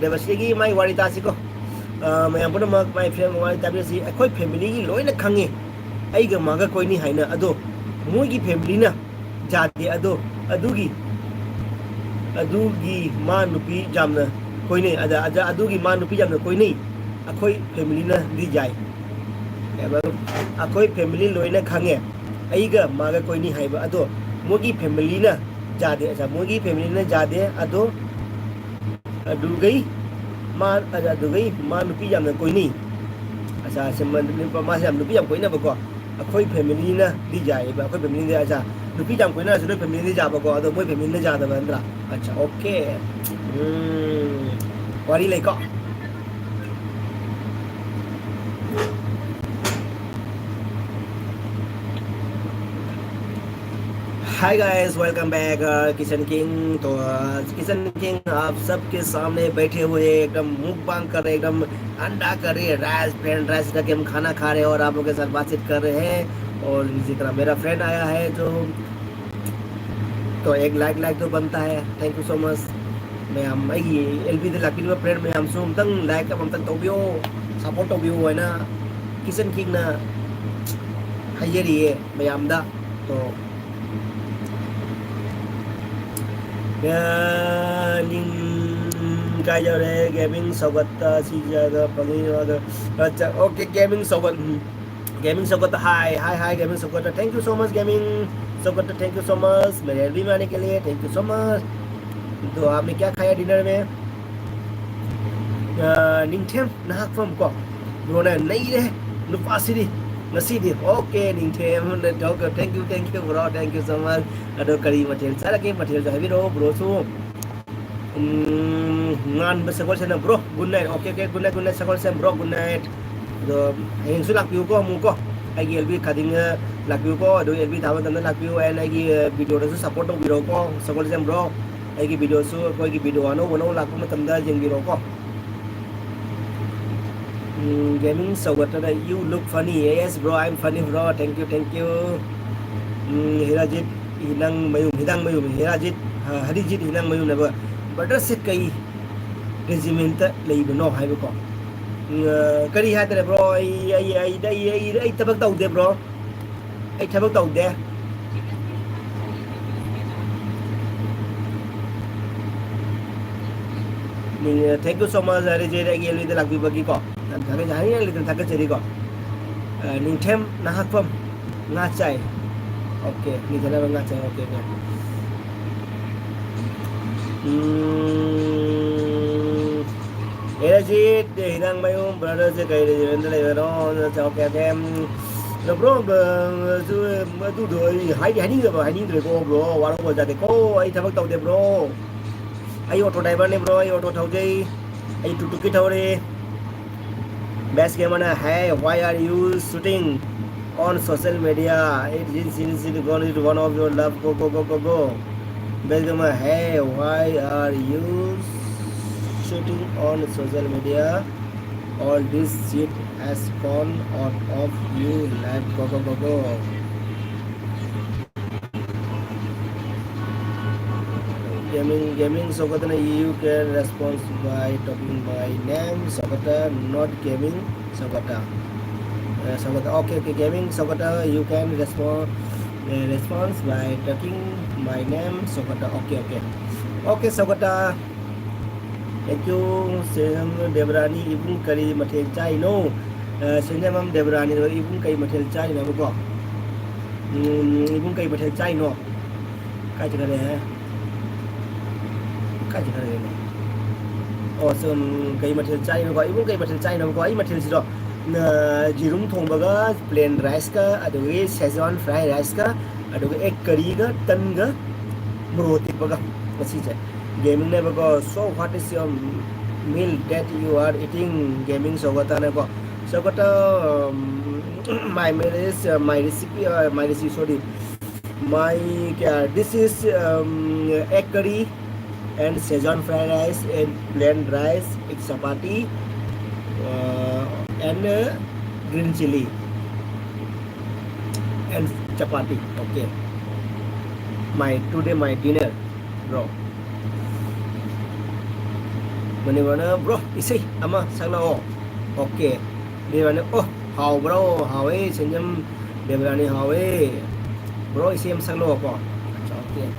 Speaker 2: devasri ki mai warita si ko मैं अपना my friend वाली तबे से कोई family की लोई ना खंगे आई ग मागा कोई नहीं है ना अदो मोई की फैमिली ना जाते अदो अदुगी मां नुपी जामना कोई नहीं अदा अदुगी मां नुपी जामना कोई नहीं अकोई फैमिली ना दी जाए अकोई फैमिली लोई ना खंगे आई ग मागा कोई नहीं है अदो मोई की फैमिली ना जाते अच्छा मोई की फैमिली ना जाते अदो अदुगी मां ada dugai ma nupi jam na koi ni asa semen ni ma jam nupi jam koi na ba ko akoi family na di jai ba akoi family ni acha nupi jam koi na so family ni ja ba ko ado moi family ni ja da ba andra acha okay wari lai ko hi guys welcome back kitchen king तो kitchen king आप सबके सामने बैठे हुए एकदम मुंह बांग कर रहे एकदम अंडा कर रहे राइस फ्रेंड राइस का हम खाना खा रहे हैं और आप लोगों के साथ बातचीत कर रहे हैं और इसी तरह मेरा फ्रेंड आया है जो तो एक लाइक तो बनता है थैंक यू सो मच मैं हम एलबी दे लाकिन में फ्रेंड में हम सुन तंग लाइक का हम तंग तोबियो सपोर्ट तोबियो है ना किचन किंग ना हायरी है मैं हमदा तो ning kaya re gaming sobat si jaga pagi aga acha okay gaming sobat hi gaming sobat thank you so much gaming sobat thank you so much मेरे एलबी में आने के लिए thank you so much तो आपने क्या खाया dinner में निंगथेम नाहक फम को ब्रोना नहीं रहे नुपासिरी ngasidi okay ningthem dog thank you bro thank you so much ado kari material sara ke material jahi bro bro su ngan besakol sana bro good night okay good night sakol sen bro good night do heng su lakpiu ko mu ko agi lb khading lakpiu ko do lb thawan tan lakpiu and agi video da su support biro ko sakol sen bro agi video su ko agi video ano lakpu matam da jeng biro ko gaming so what you look funny yes bro I'm funny bro thank you hirajit hinang mayum hirajit harijit hinang mayum na ba badar se kai regiment leibno hai ba ko kari ha tare bro ai tabak tau de bro ai tabak tau de thank you so much harijit ai elwi de lakbi bagi ko thaka jani le thaka cheri ko ningthem nahak pam nga chai okay ni jana nga chai okay Erajit hinang mayum brother se kai de vendle no chao ke them no bro tu do hai ni de ko bro wa ro ja de ko ai thabak tau de bro ai auto driver ne bro ai auto thau jai ai tutu ki thau re best game on hey why are you shooting on social media it is going to one of your love go best game hey why are you shooting on social media all this shit has gone out of you life go gaming Sokata you can respond by talking by name Sokata not gaming Sokata Sokata okay gaming Sokata you can respond response by talking my name Sogata. Okay Sogata. Thank you Senam Devrani ibung kari mathel chai no. Senam Devrani ibung kari mathel chai na ko. Ibung kari mathel chai no. Kai chaka re hai. Kai chaka re no. Awesome kari mathel chai no ko ibung kari mathel chai no ko ai mathel si ro. Jirum thongbaga plain rice ka adugi Szechuan fried rice ka adugi egg curry ga tan ga muroti baga masi je gaming ne baga. So what is your meal that you are eating gaming Sogata ne ko Sogata? My meal is my recipe sorry my this is egg curry and Szechuan fried rice and plain rice, egg chapati and green chili and chapati. Okay, today my dinner, bro. Mana bro, isi ama sang lao. Okay, dia mana oh how bro, how senyum dia berani how bro isi am sang lao ko. Okay.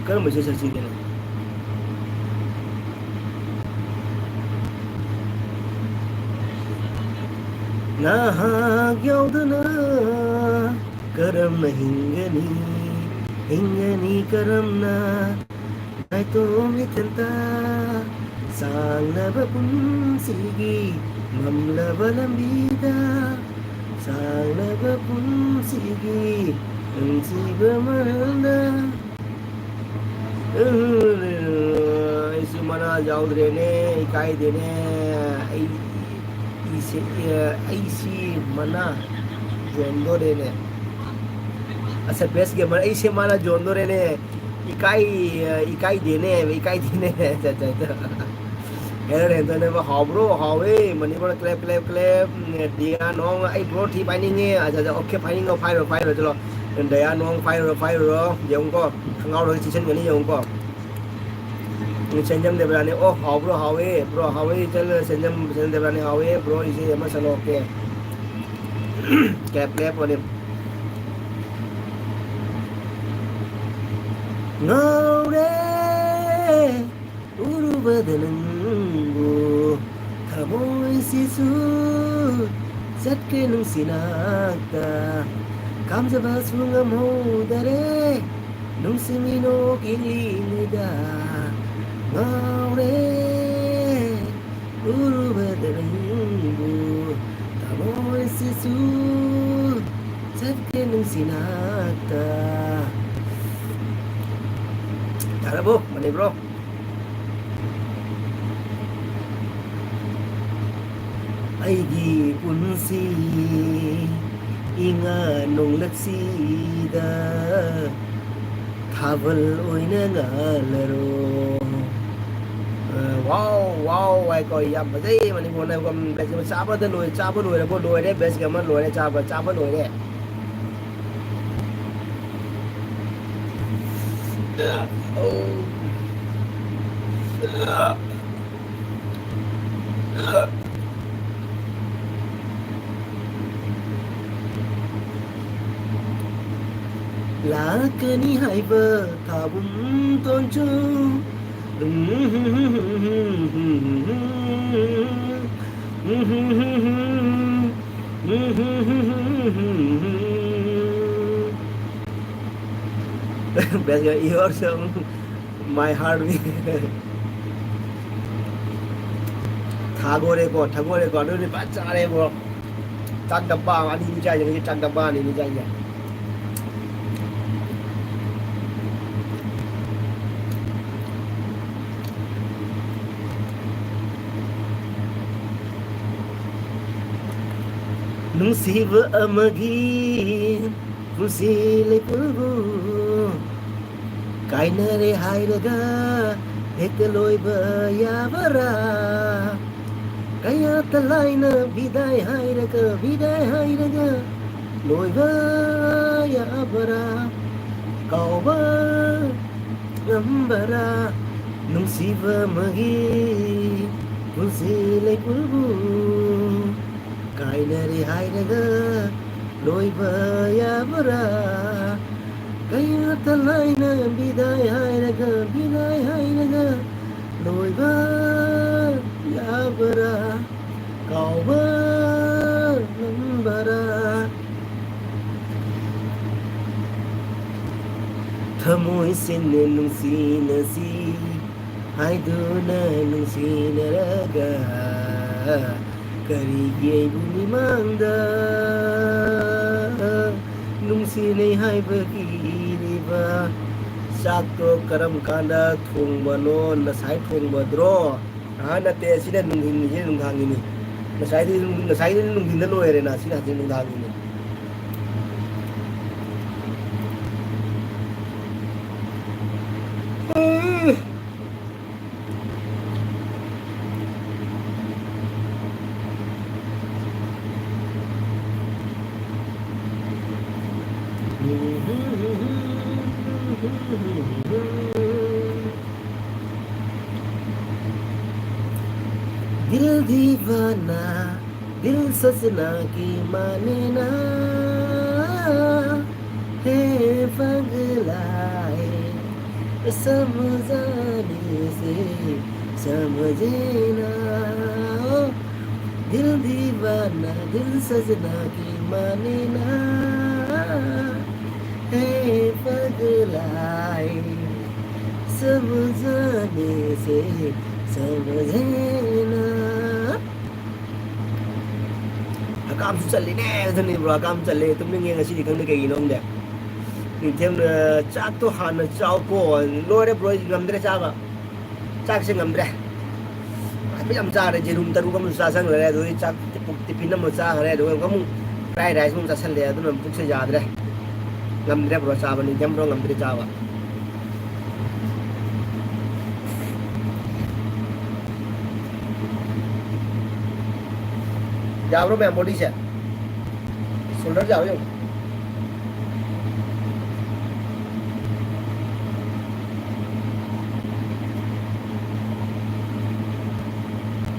Speaker 2: Kan mesti saksi dia. Nah yaudana karam hingani karam na nai to mitenta sang laba pun sigi mamla balambida sang laba pun sigi siba maranda. Isu mana jauh dene ikai dene isi mana jondo dene asa best gamer isi mana jondo dene ikai dene era rento ne ba habro hawe mani bora clap dia nong ai bro thi binding nge aja okay binding go fire chalo daya nong fire ro jong ko ngau ro season gani jong ko senjam debrani oh habro hawe chal senjam debrani hawe bro isi ama salo okay clap one ngau re uru badanangu thamoy sisu satke nung sinakta kamjaba sunga mo dare nung simino kilinida ngaure uru badanangu thamoy sisu satke nung sinakta. Tara bro, mani bro. Aigi punsi inga nong laksida thaval oina ngalaro. Wow ai coi yam bazai mani bona kom bes chaba da loi ra ko loi re bes gamer loi re chaba loi re. Lakani haiba thabum tonchu best guy your song my heart thagore ko ni pachare ko chak dabba ani ni चाहिए ये chak dabba नहीं चाहिए. Nungsiba amagi fusile pulbu kainare hairaga ekaloiba yabara kaya talaina bidai hairaga loiba yabara kauba gambara ꯅꯨꯡꯁꯤꯕ ꯑꯃꯒꯤ ꯄꯨꯟꯁꯤ ꯂꯩꯄꯨꯔꯕꯨ ꯀꯥꯏꯅꯔꯦ ꯍꯥꯏꯔꯒ ꯂꯣꯏꯕ ꯌꯥꯕ꯭ꯔꯥ ꯀꯌꯥꯇ ꯂꯥꯏꯅ ꯕꯤꯗꯥꯏ ꯍꯥꯏꯔꯒ ꯂꯣꯏꯕ ꯌꯥꯕ꯭ꯔꯥ ꯀꯥꯎꯕ ꯉꯝꯕꯔꯥ ꯊꯃꯣꯏꯁꯤꯡꯅ ꯅꯨꯡꯁꯤꯅꯁꯤ ꯍꯥꯏꯗꯨꯅ ꯅꯨꯡꯁꯤꯅꯔꯒ ꯀꯔꯤꯒꯤ ꯑꯩꯕꯨ ꯃꯤꯃꯥꯡꯗ ꯅꯨꯡꯁꯤꯅꯩ ꯍꯥꯏꯕꯒꯤ ꯏꯔꯤꯕ ꯆꯥꯛꯇꯣ ꯀꯔꯝ ꯀꯥꯟꯗ ꯊꯣꯡꯕꯅꯣ ꯉꯁꯥꯏ ꯊꯣꯡꯕꯗ꯭ꯔꯣ ꯅꯠꯇꯦ ꯁꯤꯅ ꯅꯨꯡꯊꯤꯟꯒꯤꯁꯤꯅ ꯅꯨꯡꯗꯥꯡꯒꯤꯅꯤ ꯉꯁꯥꯏꯗꯤ ꯅꯨꯡꯊꯤꯟꯗ ꯂꯣꯏꯔꯦꯅ ꯁꯤꯅ ꯍꯧꯖꯤꯛ ꯅꯨꯡꯗꯥꯡꯒꯤꯅꯤ दिल दीवाना दिल सजना की माने ना है पगला है समझाने से समझे ना दिल दीवाना दिल सजना की माने ना है पगला है समझाने से समझे ना काम चलने धनी ब्रा काम चले तुमने ये ngasi di khang kay ginom de ni them cha to han chao ko lo re bro ngam dre cha ba cha se ngam dre ai am cha re jerum taru kam sa sang re do cha ti pin nam cha re do kam fry rice mum cha sal le do nam puk se ja dre ngam dre bro cha ba ni them bro ngam dre cha ba जाओ रो मैं body से shoulder जाओ यो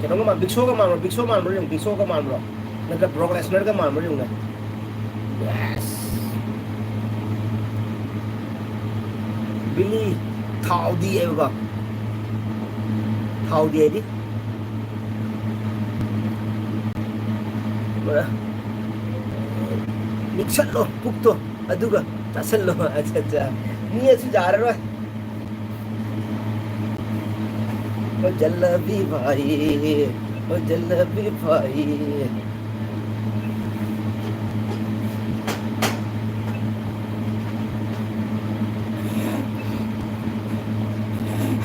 Speaker 2: cái đó mà Big Show cái màn rồi Big Show cái màn rồi nó cái Brock Lesnar cái màn rồi này yes Billy thao đi em vào thao đi đi 믹샷로 북도 누가 짜슬로 진짜 니에 진짜 알아 जल्लबी भाई ओ जल्लबी भाई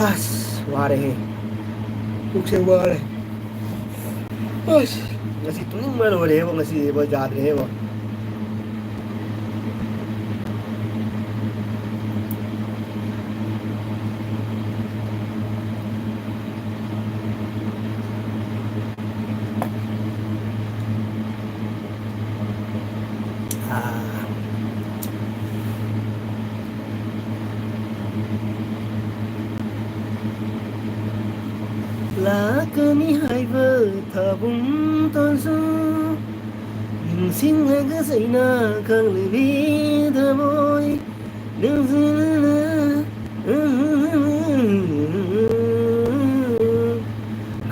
Speaker 2: हस वारे हैं कुछ वारे हस ngasi tuning mana boleh hebat ngasi hebat jahat hebat lakani haiba thabum tonsu ningsinghaga saina khanglebi thamoi ningsina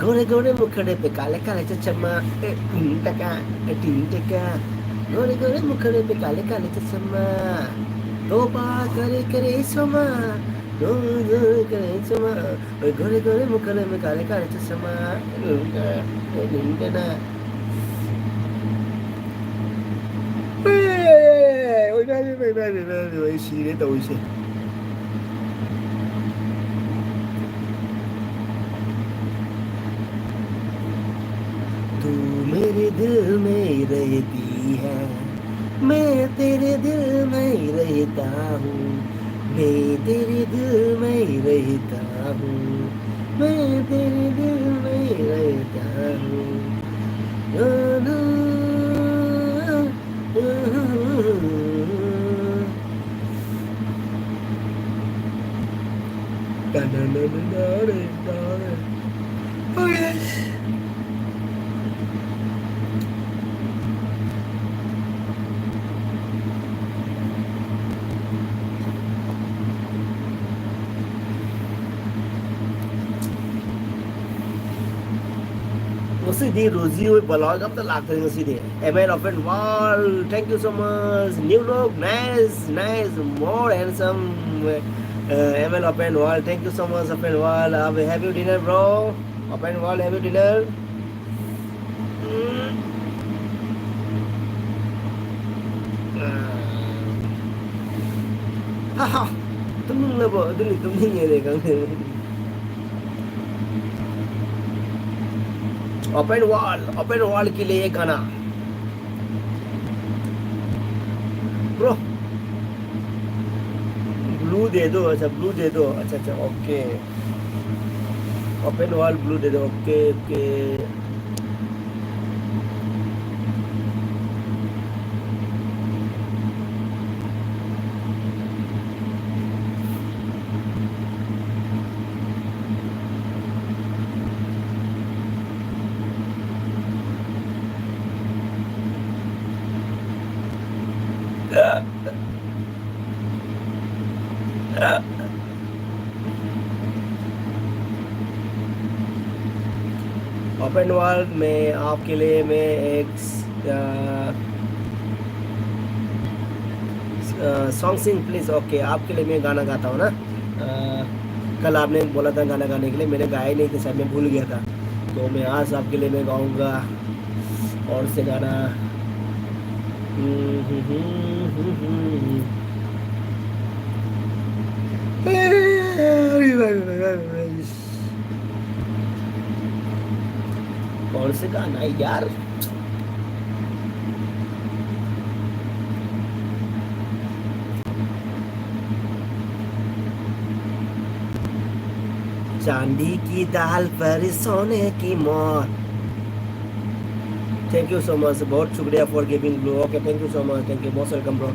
Speaker 2: gore gore mukhade pe kale kale chachama taka gore gore mukhade pe kale kale chachama topa kare kare soma करे चमा घरे घरे मुखले में काले काले चश्मा ना ओए ना सीरे तो उसे तू मेरे दिल में रहती है मैं तेरे दिल में रहता हूँ मैं तेरे दिल में रहता हूँ मैं तेरे दिल में रहता हूँ Ngasi Rosie blog up the latte ngasi Emel of and wall. Thank you so much. New look, nice, more handsome. Emel of and wall. Thank you so much, up and wall. Have you dinner, bro? Up and wall, have you dinner? Haha, tumning na po. Dili tumning yan kang. Open wall के लिए गाना bro blue दे दो अच्छा blue दे दो अच्छा okay open wall blue दे दो okay okay open wall में आपके लिए मैं एक सॉन्ग सिंग प्लीज ओके आपके लिए मैं गाना गाता हूँ ना कल आपने बोला था गाना गाने के लिए मैंने गाया नहीं था शायद मैं भूल गया था तो मैं आज आपके लिए मैं गाऊंगा और से गाना कौन से गाना है यार चांदी की दाल पर सोने की more thank you so much बहुत शुक्रिया for giving blue okay thank you so much thank you most welcome bro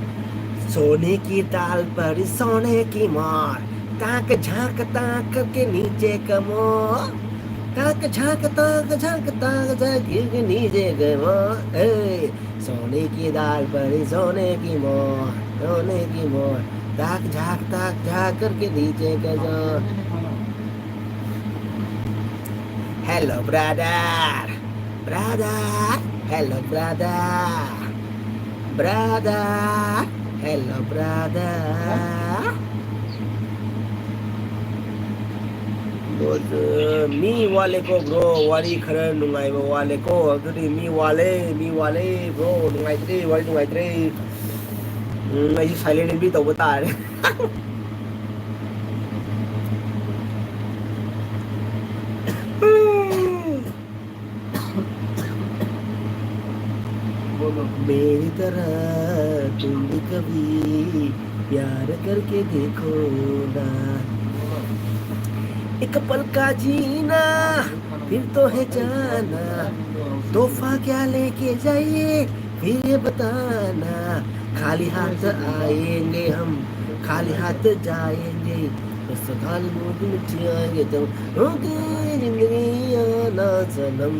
Speaker 2: सोने की दाल पर सोने की मोर ताक झांक ताक के नीचे कमो ताक झांक ताक झांक ताक के नीचे कमो सोने की दाल पर सोने की मोर ताक झांक करके नीचे कमो hello brother hello brother hello brother mi wale ko bro wari khara nungai ba wale ko adudi mi wale bro nungai tri wari nungai tri ai silent bi tau ba tare मेरी तरह तुम भी कभी प्यार करके देखो ना एक पल का जीना फिर तो है जाना तोहफा क्या लेके जाइए फिर ये बताना खाली हाथ आएंगे हम खाली हाथ जाएंगे बस खाली मुंह में आएंगे तो होगी जिंदगी आना सनम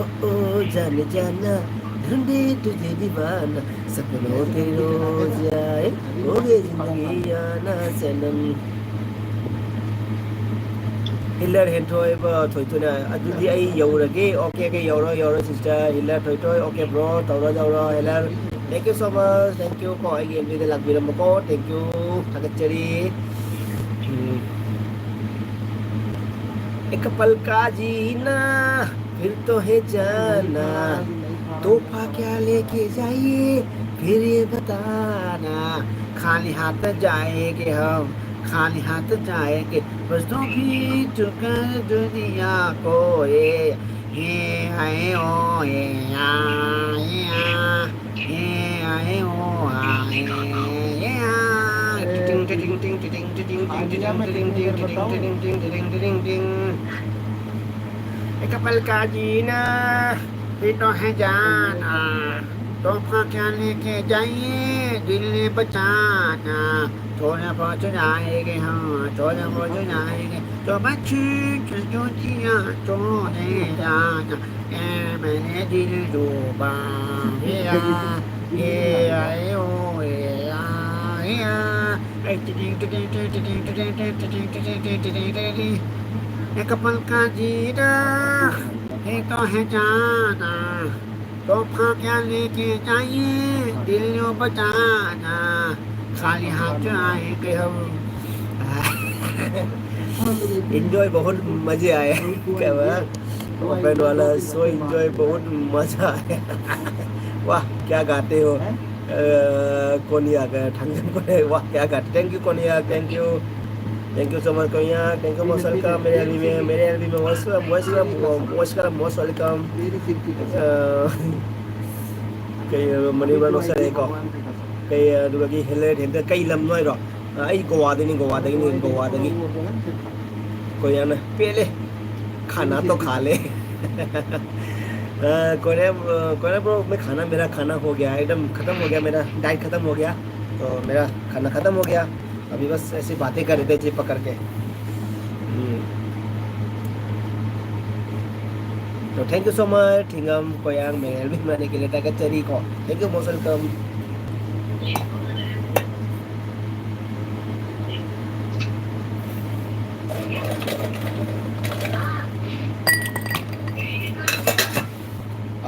Speaker 2: ओ जाने जाना ढूंढे तुझे दीवाना सपनों के रोज आए हो गए जिंदगी आना सनम हिलर हेंथोय बा थोयथुना अदुदि आई यौरगे ओके के यौरो सिस्टर हिलर थोयथोय ओके ब्रो तौरो जौरो हिलर thank you so much thank you को आई गेम दे लागबिरमको थैंक यू थागचरी एक पल का जीना फिर तो है जाना तोहफा क्या लेके जाइए फिर ये बताना खाली हाथ जाएंगे हम खाली हाथ जाएंगे बस दो भी चुकर दुनिया को ये आए ओ ये आए ओ आए टिंग टिंग टिंग टिंग टिंग टिंग टिंग टिंग टिंग एक पल का जीना फिर तो है जाना
Speaker 3: तोहफा क्या लेके जाइए दिल ने बचाना, छोले पहुँच जाएंगे हम, छोले पहुँच जाएंगे तो बच्ची चुटिया छोले जाना, ए मैंने दिल डूबा गया, ये आए ओ ये आया, एक पल का जीना ये तो है जाना, तोहफा क्या लेके जाइए दिल को बचाना, खाली हाथ आएंगे हम।
Speaker 2: एंजॉय बहुत मजे आए क्या हुआ ओपन वाला सो एंजॉय बहुत मजा आया वाह क्या गाते हो कोनिया का ठंगन को वाह क्या गाते thank you cornea thank you so much cornea thank you most welcome मेरे एलबी में मोस्ट वेलकम कई मनीबन सर को कई दुगी हेले हेंदे कई लम नोय रो आई गोवादनी कोई ना पहले खाना तो खा ले कोने ब्रो मैं खाना मेरा खाना हो गया एकदम ख़त्म हो गया मेरा डाइट ख़त्म हो गया तो मेरा खाना ख़त्म हो गया अभी बस ऐसी बातें कर रहे थे चिप पकड़ के तो थैंक यू सो मच थिंगम कोयांग मेल भी माने के लिए ताकत चरी को थैंक यू मोस्ट वेलकम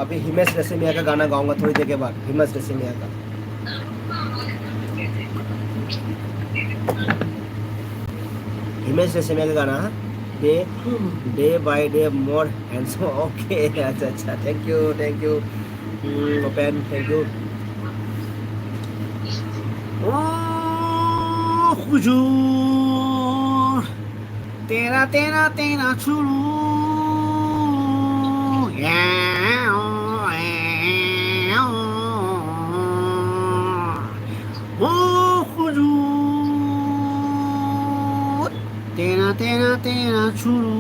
Speaker 2: अभी हिमेश रेशमिया का गाना गाऊंगा थोड़ी देर के बाद हिमेश रेशमिया का हिमेश रेशमिया का गाना day by day more handsome okay अच्छा thank you open thank you
Speaker 3: ओ हुजूर तेरा तेरा तेरा शुरू ओ हुजूर तेरा तेरा तेरा शुरू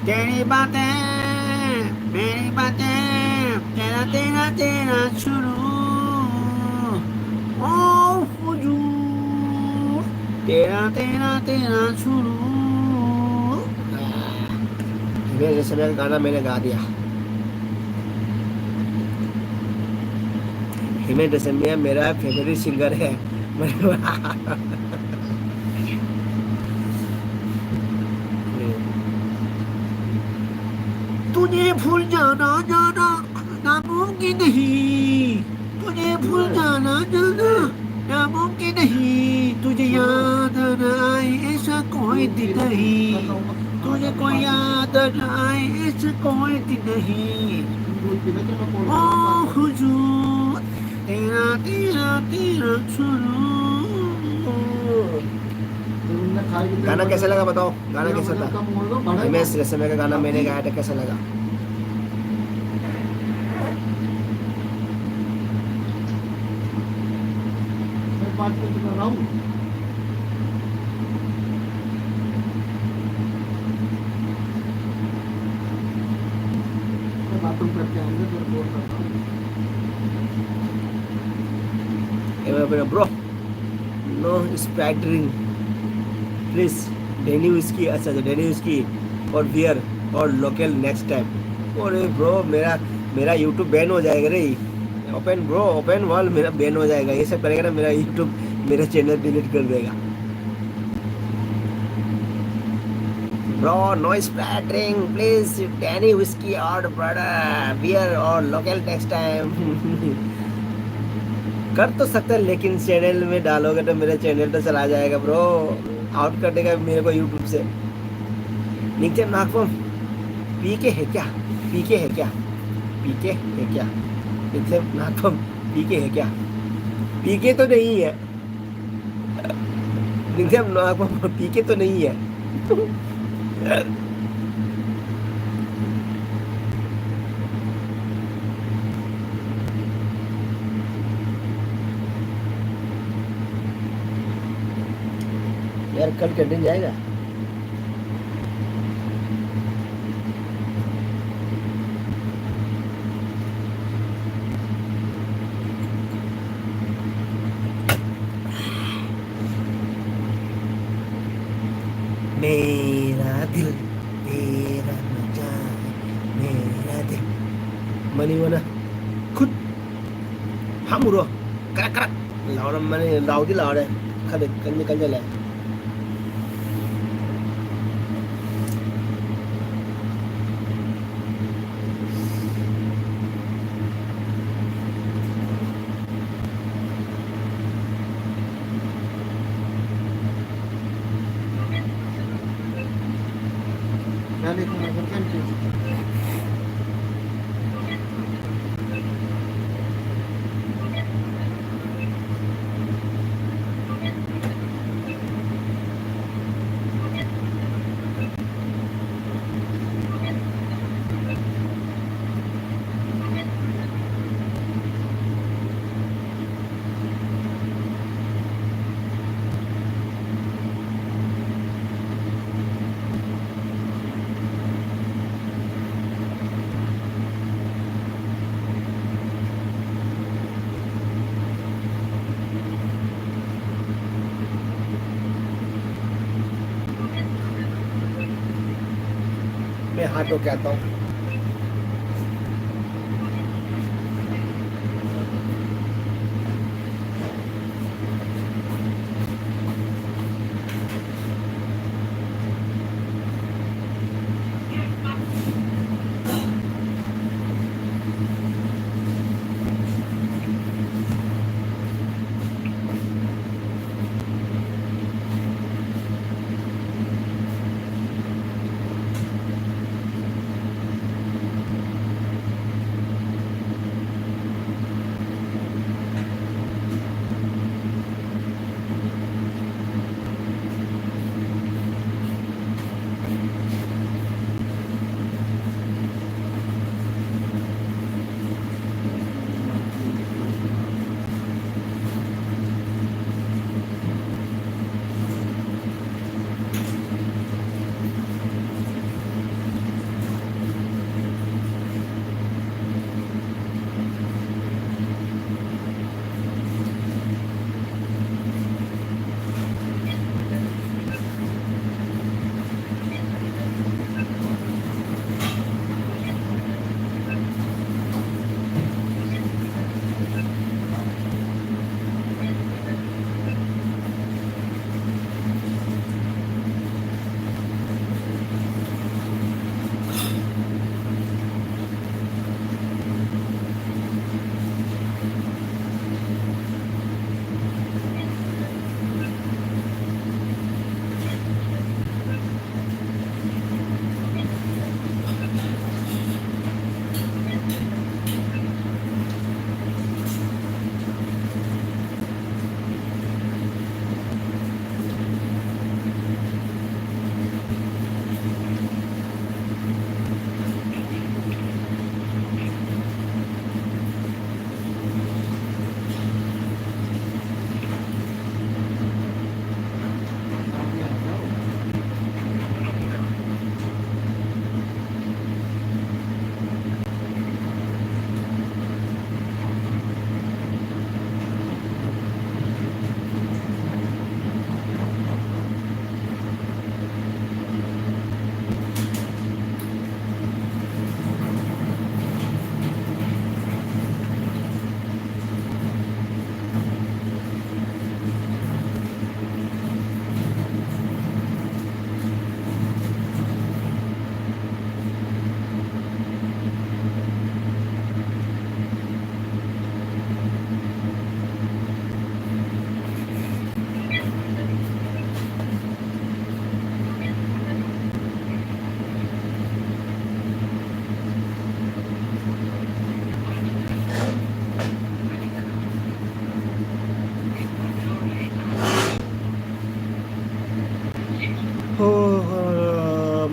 Speaker 3: तेरी बातें मेरी बातें तेरा तेरा तेरा शुरू ओ हुजूर तेरा तेरा तेरा शुरू
Speaker 2: हिमेश रेशमिया का गाना मैंने गा दिया हिमेश रेशमिया मेरा फेवरेट सिंगर है
Speaker 3: तुझे भूल जाना जाना नामुमकिन नहीं, तुझे भूल जाना जाना नामुमकिन नहीं, तुझे याद न आए ऐसा कोई दिन नहीं, तुझे कोई याद न आए ऐसा कोई दिन नहीं, ओ हुजूर तेरा तेरा तेरा शुरू।
Speaker 2: गाना कैसा लगा बताओ गाना कैसा था हिमेश रेशमिया का गाना मैंने गाया था कैसा लगा bro no spattering please Denny whisky अच्छा डेनी विस्की और बियर और लोकल नेक्स्ट टाइम अरे ब्रो मेरा यूट्यूब बैन हो जाएगा रे ओपन वर्ल्ड मेरा बैन हो जाएगा ये सब करेगा ना मेरा यूट्यूब मेरा चैनल डिलीट कर देगा bro no spattering please Denny whisky और ब्रदर बियर और लोकल नेक्स्ट टाइम कर तो सकता है लेकिन चैनल में डालोगे तो मेरा चैनल तो चला जाएगा ब्रो आउट कर देगा मेरे को यूट्यूब से नीचे नागपुर पीके है क्या नीचे नागपुर पीके है क्या पीके तो नहीं है नीचे नागपुर पीके तो नहीं है यार कल कैंटीन जाएगा मेरा दिल तेरा न जाए मेरा दिल Mani mana khut hamuro karak karak lao nó mani lao tí lao đây khai được canh như lại
Speaker 1: Nanti kau nak kan tu.
Speaker 2: मैं हाथ धो के आता हूँ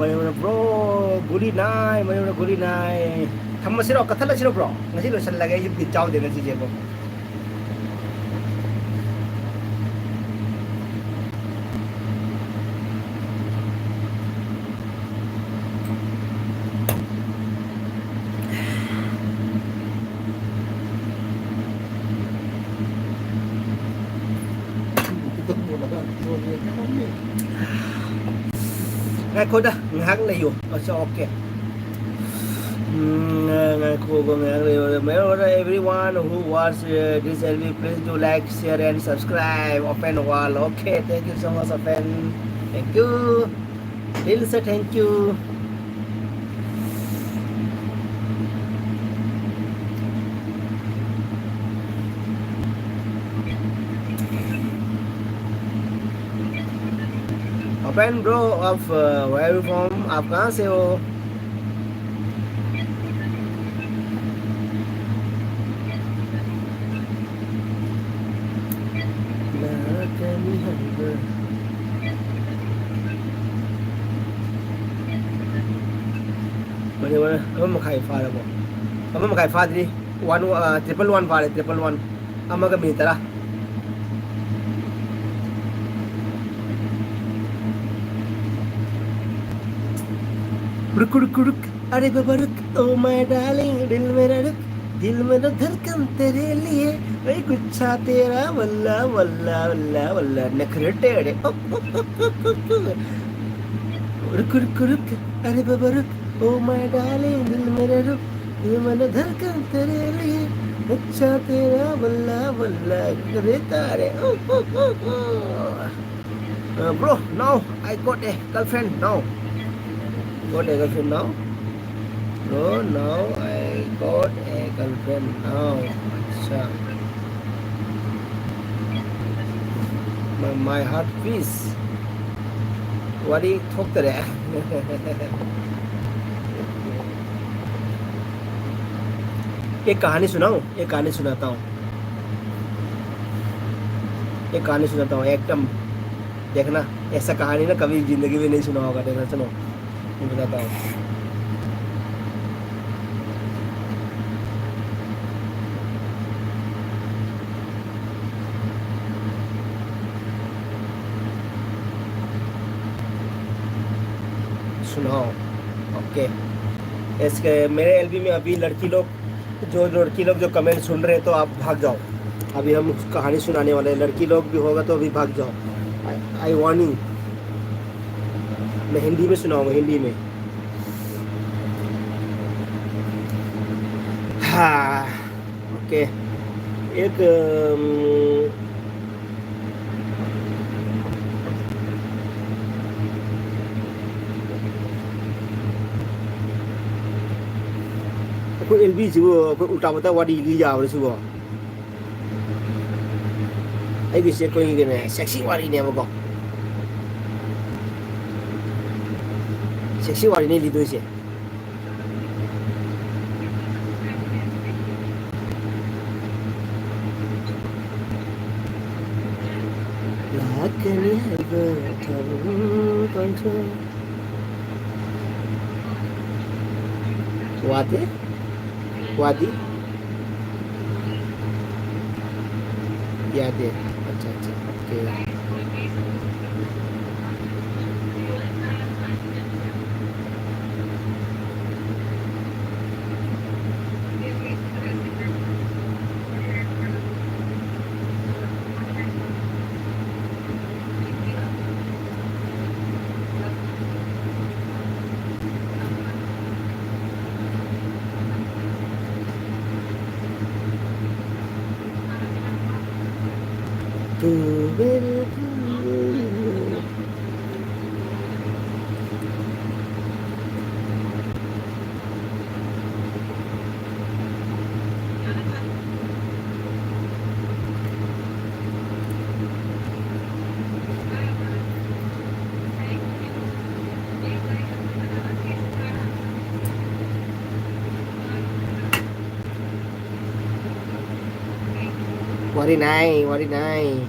Speaker 2: Mayroon bro, guli nai, mayroon guli nai. Thamma siro kathala siro bro. Ngasi lo san lagay yung pitchaw din ngasi jebo.
Speaker 1: Kita mula kan. Boleh kan ni.
Speaker 2: ngay cô đã ngang nàyอยู่so ok ngay cô có ngang này everyone who watch this LV please do like share and subscribe open wall okay thank you so much open thank you दिल से thank you open bro of where are you from आप कहाँ से हो Mana mau kai fa bo. Ama mau kai fa di 111 fa le 111. Ama ka minta lah. रुक रुक रुक अरे बाबा रुक ओ माय डार्लिंग दिल मेरा धड़कन तेरे लिए वही गुच्छा तेरा वल्ला वल्ला वल्ला वल्ला नखरे टेढ़े रुक रुक रुक अरे बाबा रुक ओ माय डार्लिंग दिल मेरा धड़कन तेरे लिए गुच्छा तेरा वल्ला वल्ला नखरे तारे bro now I got a girlfriend now got a girlfriend now bro now I got a girlfriend now अच्छा my heart peace वाली ठोकते रहे एक कहानी सुनाऊं एक कहानी सुनाता हूँ एक कहानी सुनाता हूँ एकदम देखना ऐसा कहानी ना कभी जिंदगी में नहीं सुना होगा देखना सुनो मैं बताता हूँ सुनाओ ओके इसके मेरे एलबी में अभी लड़की लोग जो कमेंट सुन रहे हैं तो आप भाग जाओ अभी हम कहानी सुनाने वाले हैं लड़की लोग भी होगा तो अभी भाग जाओ आई वार्निंग मैं हिंदी में सुनाऊंगा हिंदी में हाँ ओके एक कोई एलबी जो कोई उल्टा पता वाड़ी की जा रही सुबह आई भी से कोई के ने सेक्सी वाली ने मको सेक्सी वाली ने ली दो से लाकनी है बरतू कंट्रोल वादी याद है अच्छा अच्छा ओके तू मेरे What night, what night.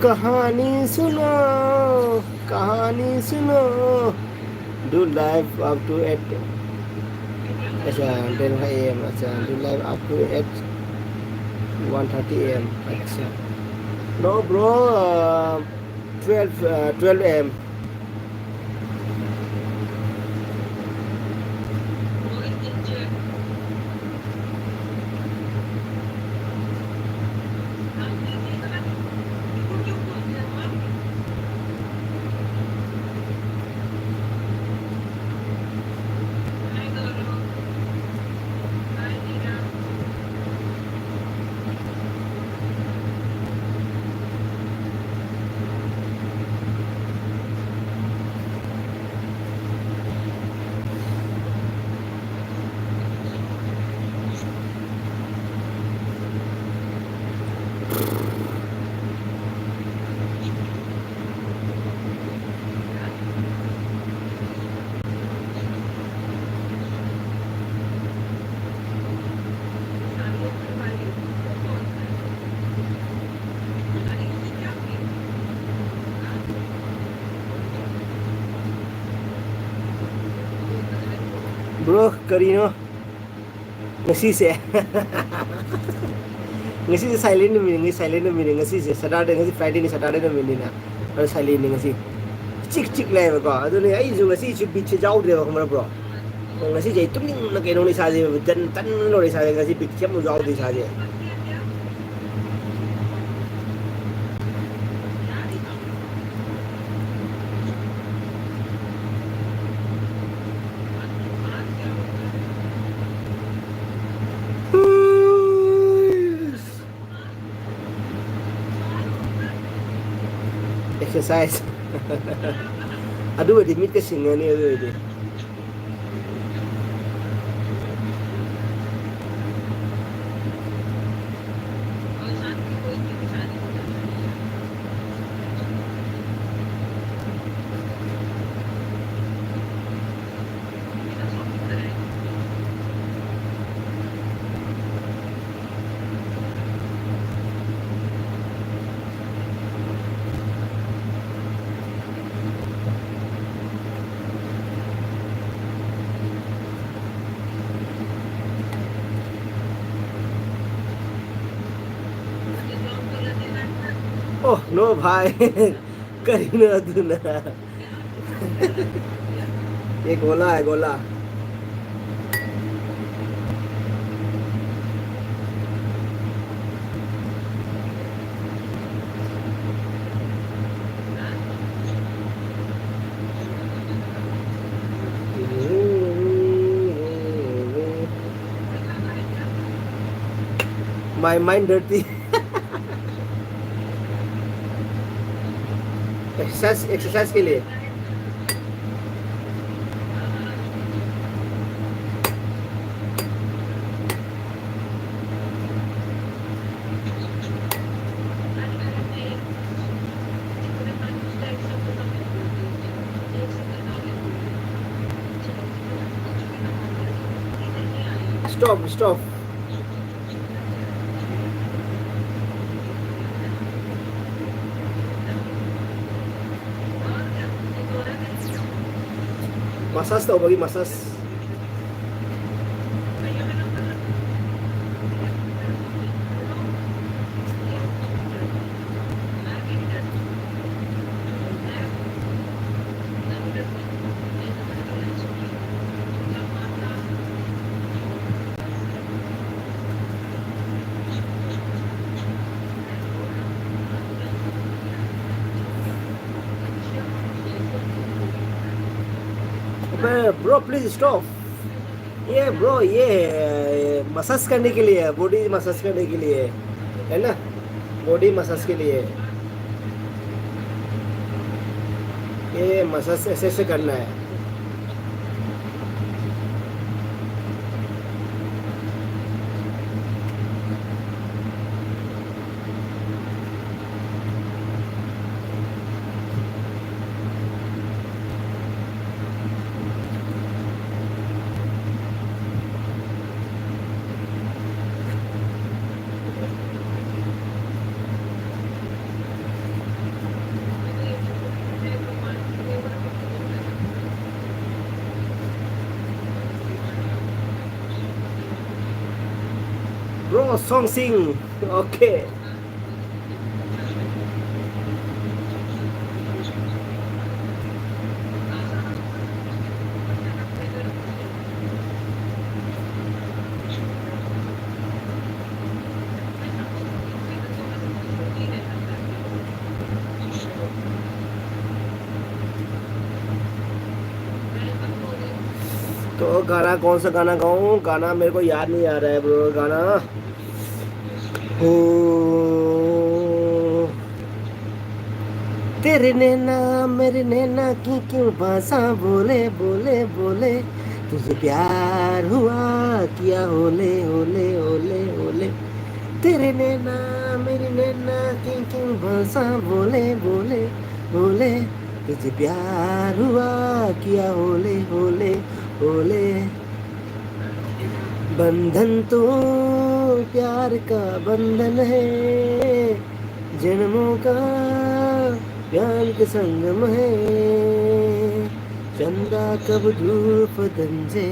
Speaker 2: कहानी सुनो do live up to 8 अच्छा 10 AM अच्छा do live up to 1:30 AM अच्छा no bro 12 a.m. Bro, Karino, ngasi se. Ngasi se silent meeting, ngasi se Saturday, ngasi Friday ni Saturday na meeting na. Pero silent ni ngasi. Chik lai ba ko. Ado ni ai ju ngasi chu beach jau de ba kamera bro. Ngasi jai tum ning na ke no ni sa je tan lo ni sa je ngasi beach kem jau di sa je. Exercise. Aduh, di meet ke singa ni aduh ini. Oh no भाई करीना दूना ये गोला है गोला My mind dirty. Exercise के लिए stop massage tau bagi massage bro please stop ये bro ये मसाज करने के लिए बॉडी मसाज करने के लिए है ना बॉडी मसाज के लिए ये मसाज ऐसे करना है Bro, song sing. Okay. Bro गाना कौन सा गाना गाऊं? गाना मेरे को याद नहीं आ रहा है ब्रो गाना। हो तेरे नैना मेरे नैना की क्यों भाषा बोले बोले बोले, तुझे प्यार हुआ किया होले होले होले होले। तेरे नैना मेरी नैना की क्यों भाषा बोले बोले बोले, तुझे प्यार हुआ किया होले होले होले। बंधन तो प्यार का बंधन है, जन्मों का प्यार के संगम है। चंदा कब धूप बंजे,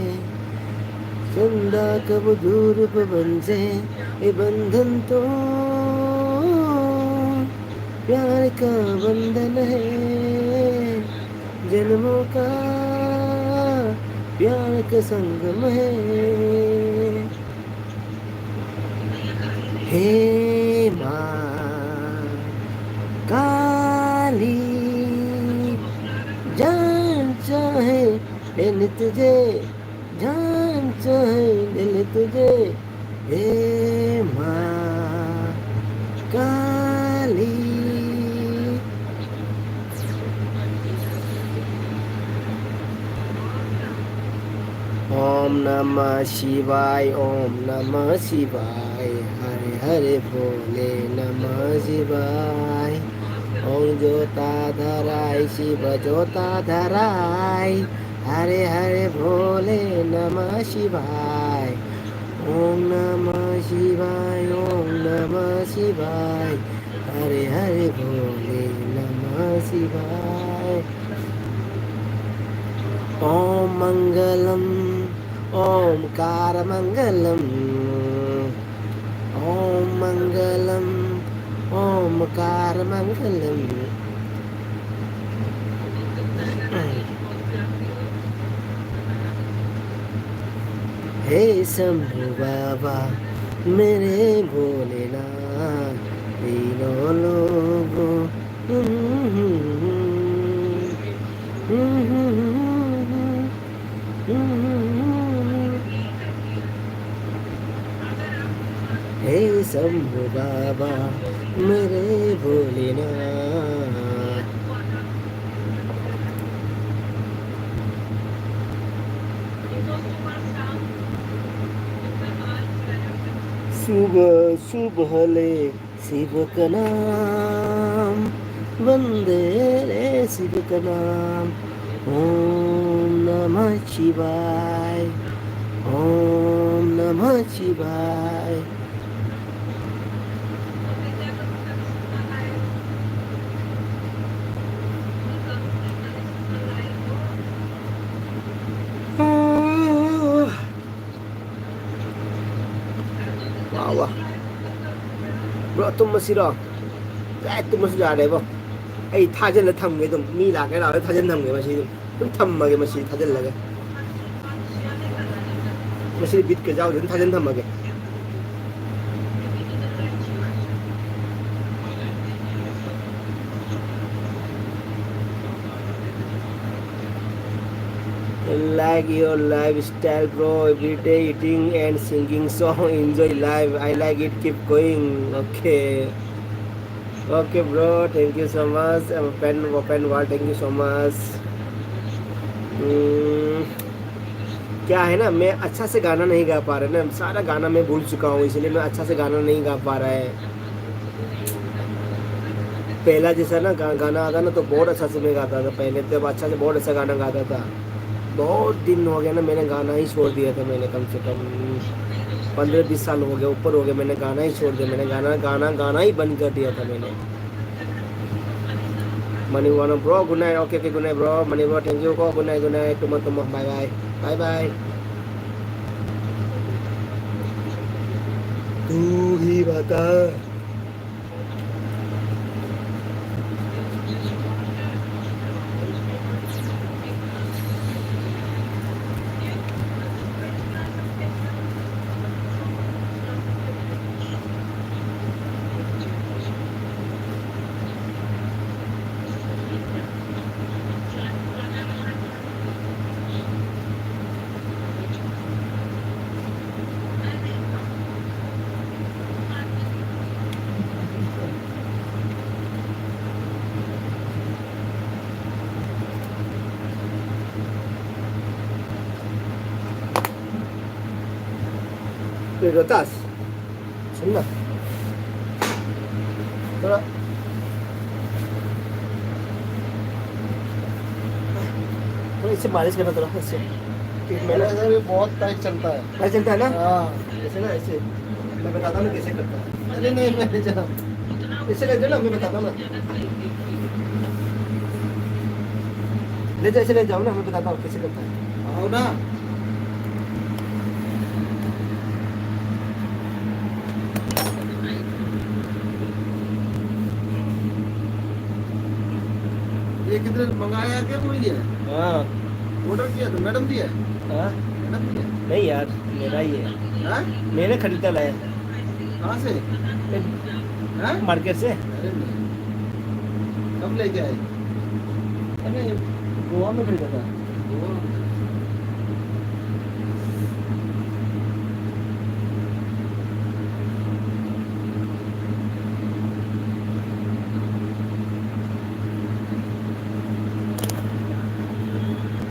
Speaker 2: चंदा कब धूप बंजे, ये बंधन तो प्यार का बंधन है, जन्मों का प्यार का संगम है। हे माँ काली जान चाहे दिल तुझे, जान चाहे दिल तुझे। हे माँ काली। ओम नमः शिवाय, ओम नमः शिवाय, हरे हरे बोले नमः शिवाय। ओम जोता धराय शिव जोता धराय, हरे हरे भोले नमः शिवाय। ओम नमः शिवाय, ओम नमः शिवाय, हरे हरे भोले नमः शिवाय। ओम मंगलम ओमकार मंगलम, ओम मंगलम ओमकार मंगलम। हे शंभु बाबा मेरे भोलेनाथ, तीनों लोगों हे शंभु बाबा मेरे भोलेनाथ। सुबह सुबह ले शिव का नाम, वंदे रे शिव का नाम। ओम नमः शिवाय, ओम नमः शिवाय। वाह वाह ब्रो तुम मसीरो काय तुम मसी जा रहे बो ऐ थाजन ल थम गे तुम मी ला के ला थाजन थम गे मसी तुम थम मगे मसी थाजन लगे मसी बीत के जाओ थाजन थम मगे। Like your lifestyle bro, every day eating and singing song, enjoy life, I like it, keep going. Okay okay bro, thank you so much, open world, thank you so much। क्या है ना, मैं अच्छा से गाना नहीं गा पा रहा ना, सारा गाना मैं भूल चुका हूँ, इसलिए मैं अच्छा से गाना नहीं गा पा रहा है। पहला जैसा ना गाना आता ना तो बहुत अच्छा से मैं गाता था पहले, तब अच्छा से बहुत अच्छा गाना गाता था। बहुत दिन हो गया ना, मैंने गाना ही छोड़ दिया था। मैंने कम से कम 15-20 साल हो गए, ऊपर हो गया, मैंने गाना ही छोड़ दिया। मैंने गाना ही बंद कर दिया था मैंने। Money one bro good night. Okay okay good night bro money bro, thank you को गुड नाइट तुम बाय बाय बाय बाय। तू ही बता रोतास सुन ना थोड़ा थोड़ा इससे मालिश करना थोड़ा इससे पीठ में ना
Speaker 1: मेरा सर ये बहुत टाइट चलता है।
Speaker 2: ऐसे चलता है ना
Speaker 1: हाँ
Speaker 2: ऐसे ना ऐसे मैं बताता हूँ ना कैसे करता है
Speaker 1: अरे नहीं मैं जा
Speaker 2: इससे ले जाओ ना मैं बताता हूँ ना ले जाओ ऐसे ले जाओ ना मैं बताता हूँ कैसे करता है
Speaker 1: आओ ना। ये कितने मंगाया क्या वही है?
Speaker 2: हाँ
Speaker 1: ऑर्डर किया तो मैडम दिया है?
Speaker 2: हाँ
Speaker 1: मैडम दिया है?
Speaker 2: नहीं यार मेरा ही है
Speaker 1: हाँ?
Speaker 2: मैंने खरीदा लाया
Speaker 1: कहाँ से? हाँ?
Speaker 2: मार्केट से
Speaker 1: अरे नहीं कब लेके आए?
Speaker 2: अरे गोवा में खरीदा था
Speaker 1: वो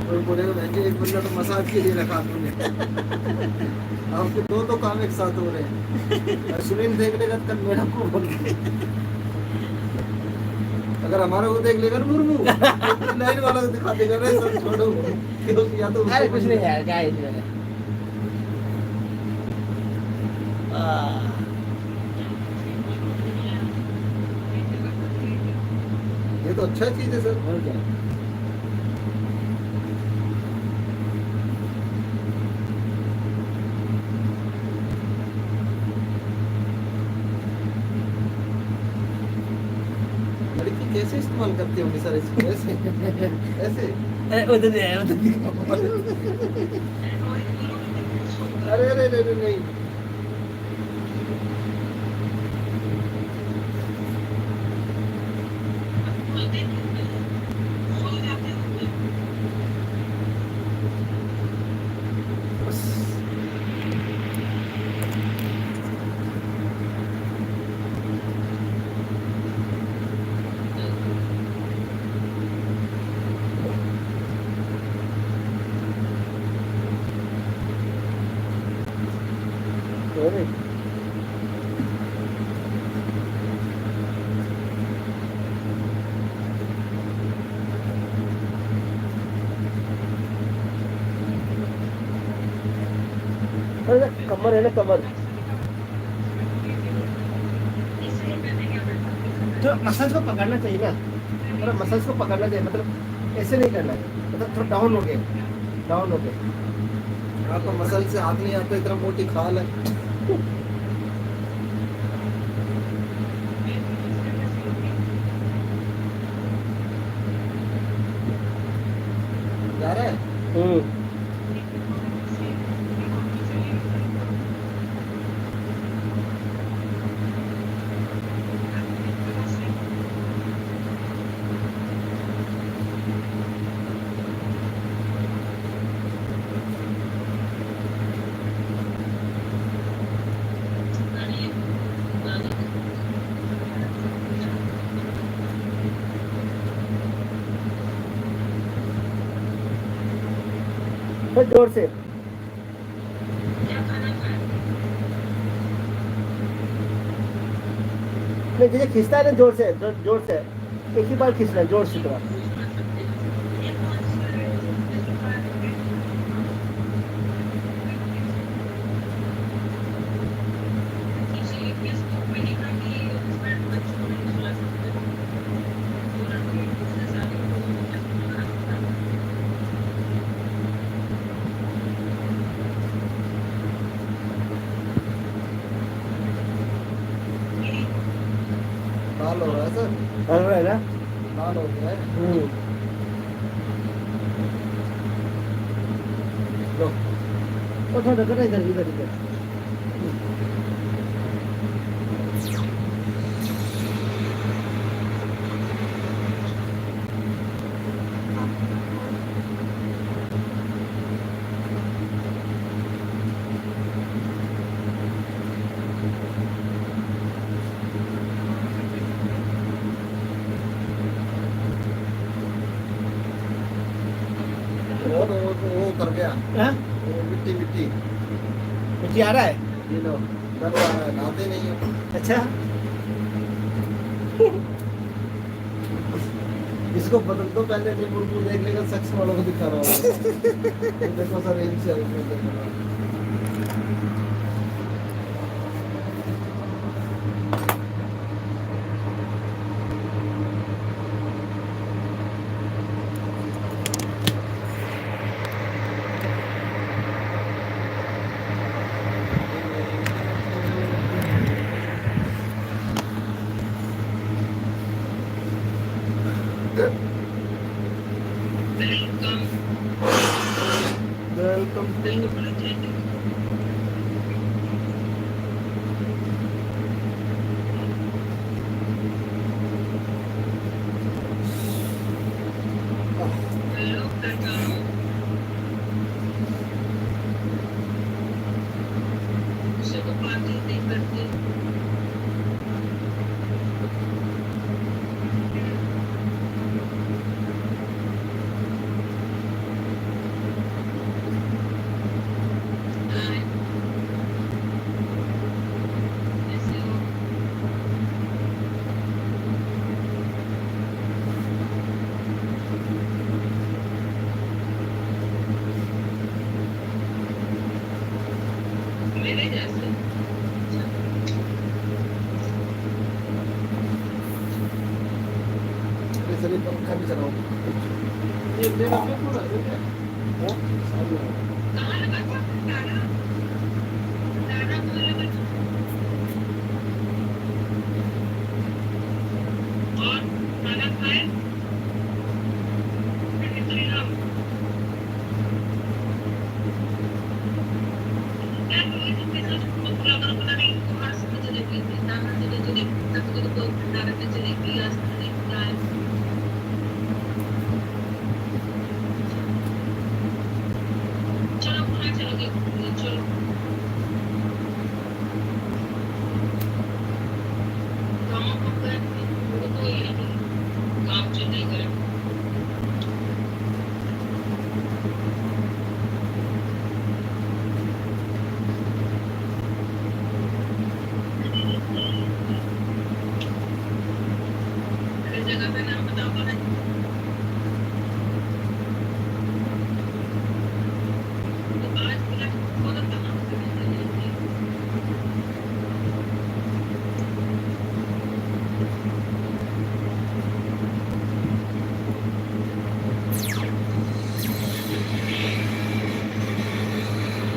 Speaker 1: कोई बोलेगा बहन जी एक बंदा तो मसाज के लिए रखा तूने। आपके दो काम एक साथ हो रहे हैं। और सुनील देख लेगा तो कल मैडम को बोल के अगर हमारा को देख लेगा ना मुर्मू लाइन वाला को दिखा देगा ना सब छोड़ो क्योंकि या तो
Speaker 2: अरे कुछ नहीं यार क्या है इसमें
Speaker 1: ये तो अच्छा चीज है सर।
Speaker 2: और क्या
Speaker 1: लड़की कैसे इस्तेमाल करती होंगी सर इसको ऐसे ऐसे
Speaker 2: अरे उधर नहीं आया उधर
Speaker 1: अरे अरे अरे अरे, नहीं
Speaker 2: अरे अरे कमर है ना कमर तो मसाज को पकड़ना चाहिए ना थोड़ा मसाज को पकड़ना चाहिए मतलब ऐसे नहीं करना है मतलब थोड़ा डाउन हो गया डाउन हो गया
Speaker 1: आपका मसल से हाथ नहीं आता इतना मोटी खाल है। जा रहा है
Speaker 2: फिर जोर से नहीं जैसे खींचता है ना जोर से जोर से एक ही बार खींचना है जोर से थोड़ा
Speaker 1: लाल हो रहा है सर
Speaker 2: हो रहा है ना
Speaker 1: लाल हो गया है।
Speaker 2: लो और थोड़ा ढका इधर इधर इधर
Speaker 1: वो कर गया
Speaker 2: हाँ
Speaker 1: वो मिट्टी मिट्टी
Speaker 2: मिट्टी आ रहा है
Speaker 1: ये लो डर रहा है, नहाते नहीं हो।
Speaker 2: अच्छा
Speaker 1: इसको बदल दो, पहले लिवरपूल देख लेगा, सेक्स वालों को दिखा रहा होगा। ये देखो सर, एक से एक देख रहा है। वेलकम चलिए पंखा भी चलाओ। ये मेरा पूरा है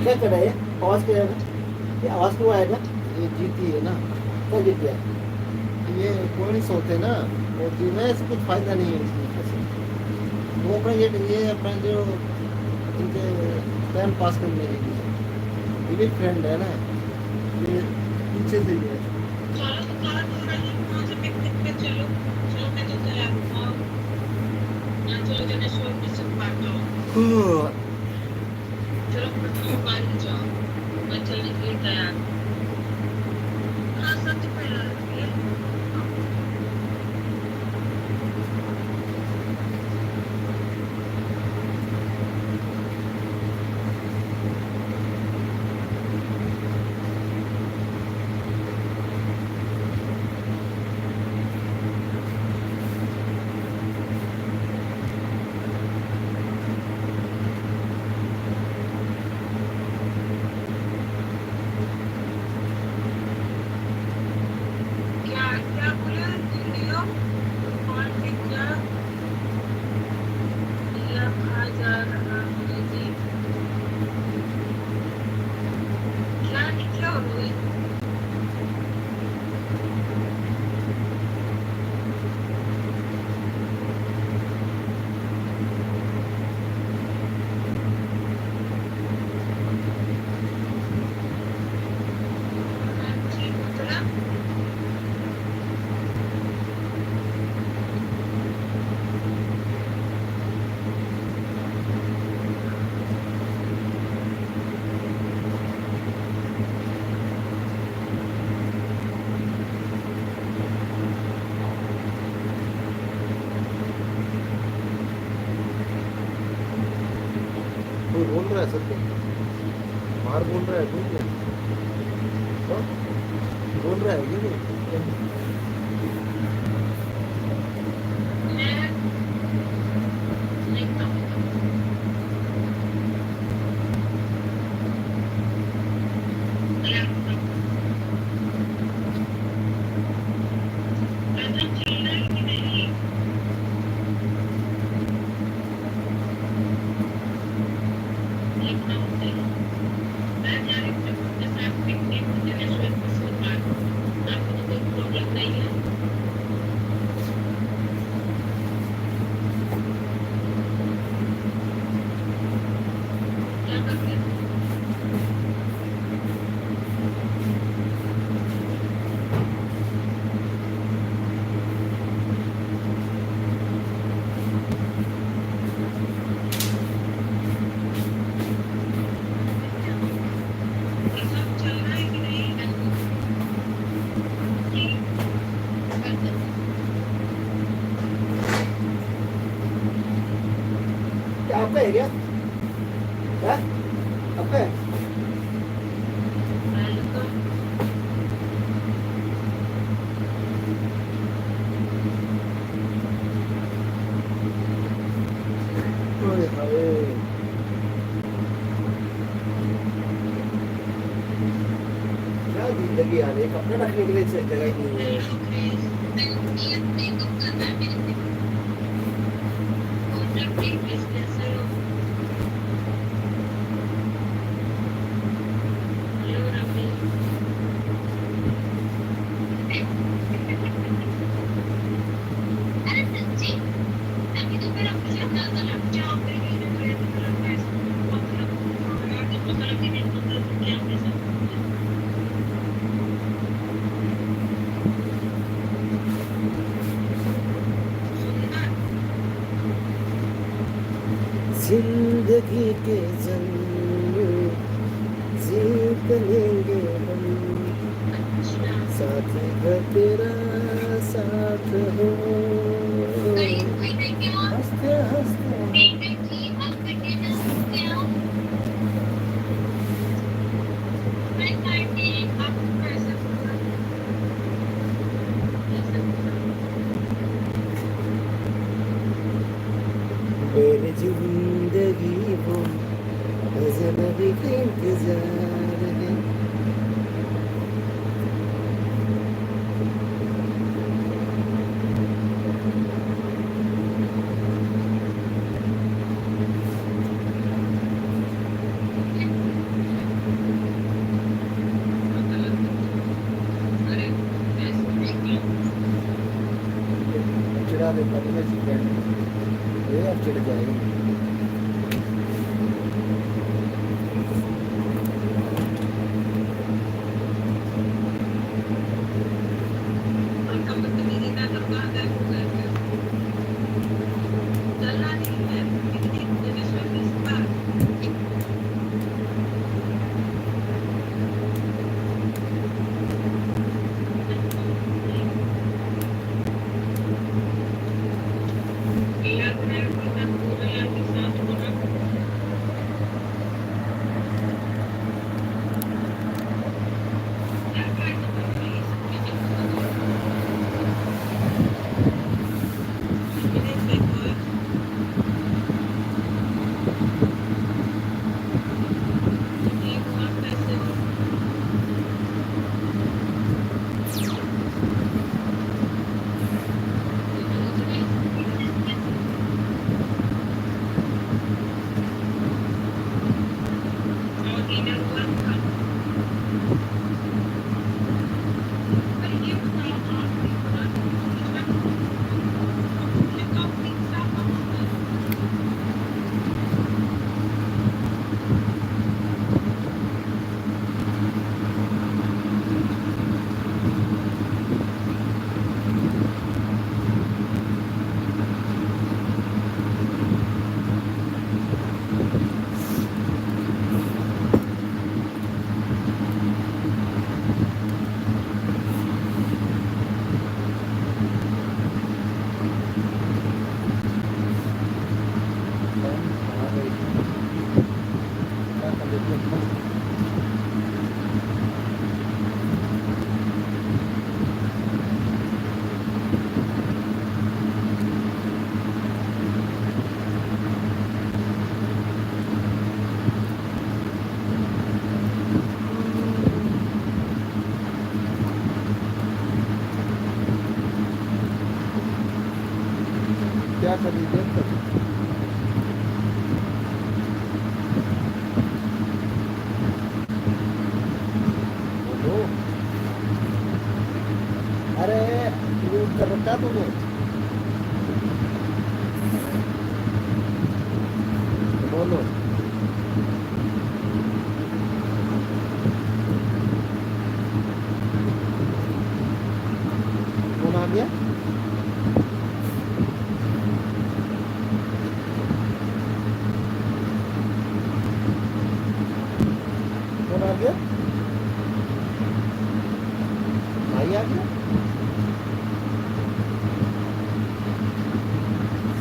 Speaker 3: क्या कर रहा है? आवाज क्या आएगा? ये आवाज क्यों आएगा?
Speaker 1: ये जीती है ना,
Speaker 3: क्या जीत गया?
Speaker 1: ये पॉइंट्स होते हैं ना, वो जीने से कुछ फायदा नहीं है इसमें पैसे। वो अपना ये अपना जो इनके टाइम पास करने के लिए, ये भी फ्रेंड है ना, ये पीछे से ही है। कोई बोल रहा है सर, बाहर बोल रहा है, ठीक है। बोल रहा है ये नहीं। क्या आपका है क्या? है? आपका है? ओए हाय। क्या जिंदगी यार, एक अपना रखने के लिए जगह ही नहीं है। जिंदगी के जंग जीत लेंगे हम, साथ है तेरा साथ हो, हंसते हंसते। मेरी जिंदगी वो अजनबी का इंतजार है। चिढ़ा देता हूँ मैं सीखा ये, अब चिढ़ जाएगी। क्या कर रही है तब? बोलो। अरे म्यूट कर रखा तूने? बोलो। कौन आ गया? कौन आ गया? भाई आ गया?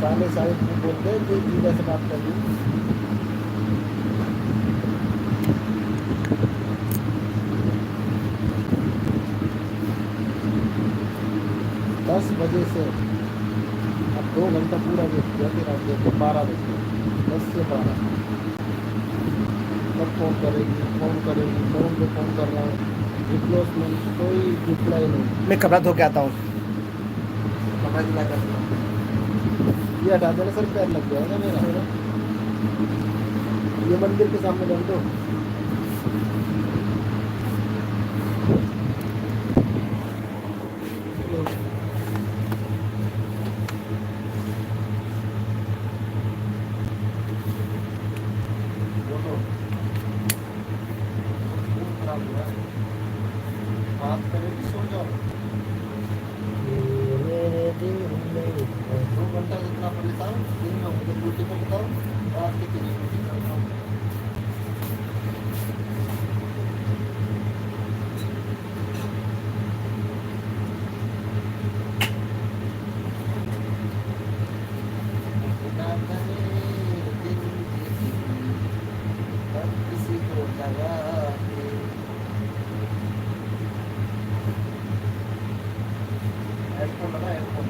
Speaker 1: साले साले बोलते हैं जो जीजा से बात कर रही। 10 बजे से अब 2 घंटा पूरा वेट किया, फिर अब देखो 12 बजे, 10 से 12 कब फ़ोन करेगी, फ़ोन करेगी, फ़ोन पे फ़ोन कर रहा हूँ, रिप्लेसमेंट कोई रिप्लाई नहीं।
Speaker 2: मैं कपड़ा धो के आता हूँ।
Speaker 1: कपड़ा गिला कर दिया। ये हटा देना सर, पैर लग जाएगा मेरा, है ना? ये मंदिर के सामने रख दो। बोलो। खून खराब हुआ है। बात करेगी सो जाओ। मेरे दिल में 2 घंटा जितना परेशान दिन में मुझे ड्यूटी पर बताओ, रात के 3 ड्यूटी करता हूँ। बिना कहे दिन हर किसी को लगा के हेडफोन लगा, हेडफोन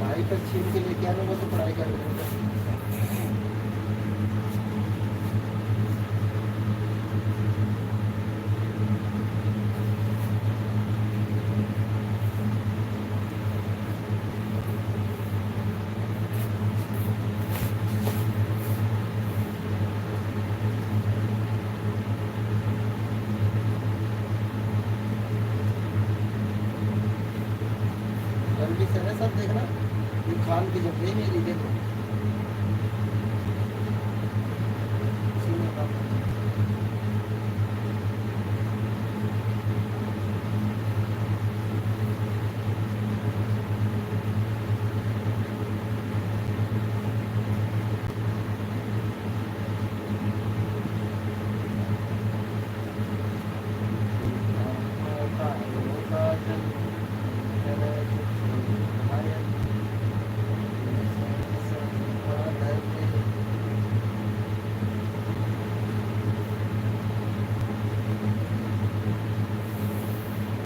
Speaker 1: भाई पर छीन के लेके आने को तो पढ़ाई कर रहे हैं। जल्दी से ना सब देखना, ये खान की जब मेरी देखो सीने का।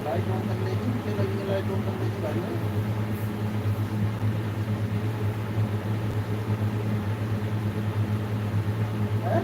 Speaker 1: लाइट ऑन कर लेगी, मुझे लगेगी लाइट ऑन कर लेगी गाड़ी में। हैं?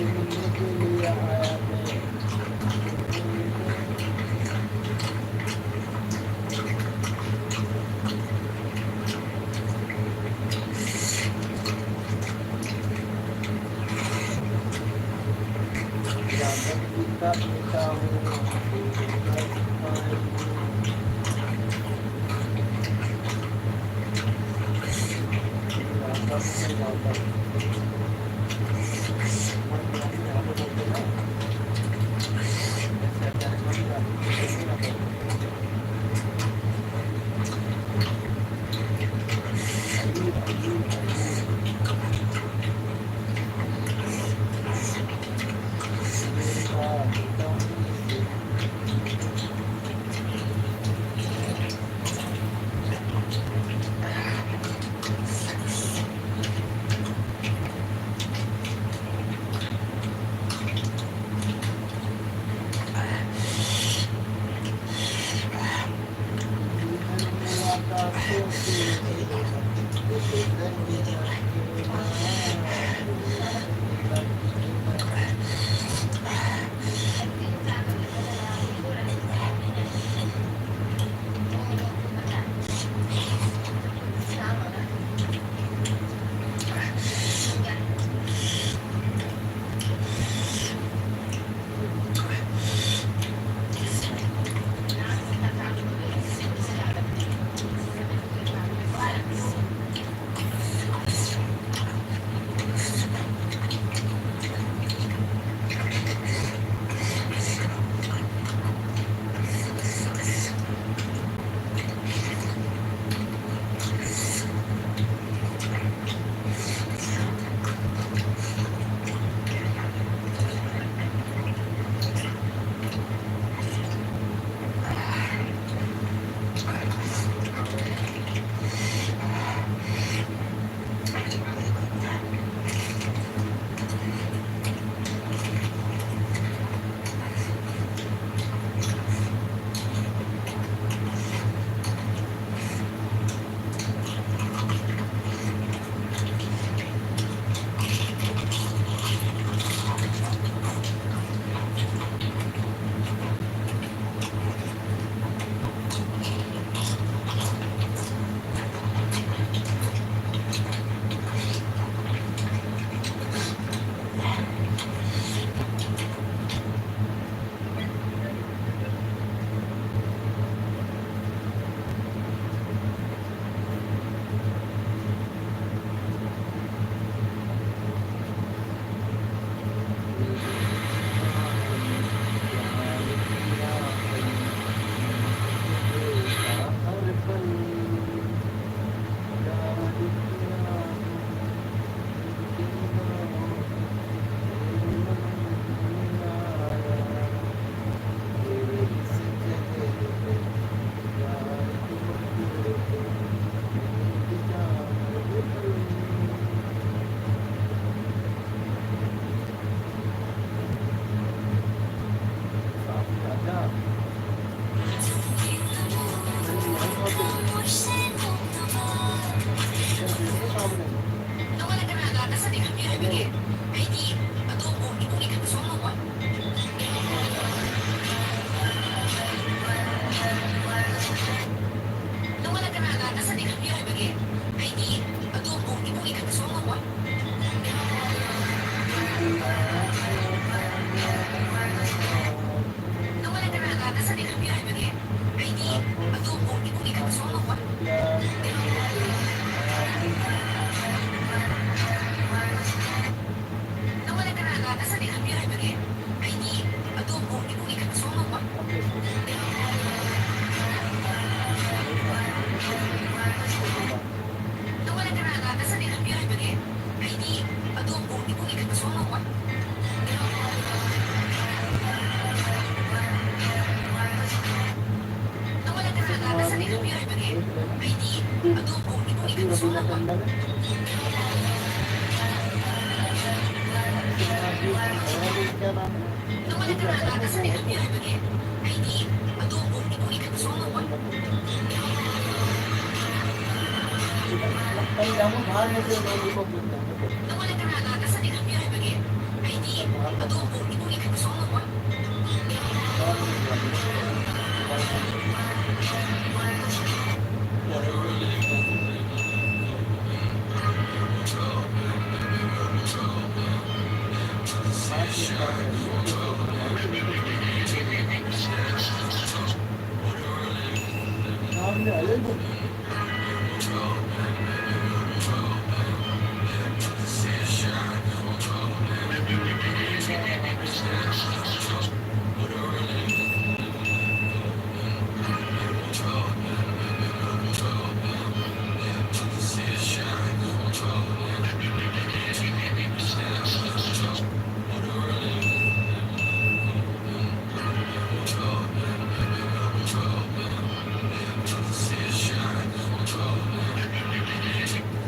Speaker 1: मिलने के लिए आया मैं। जागत पिता पिता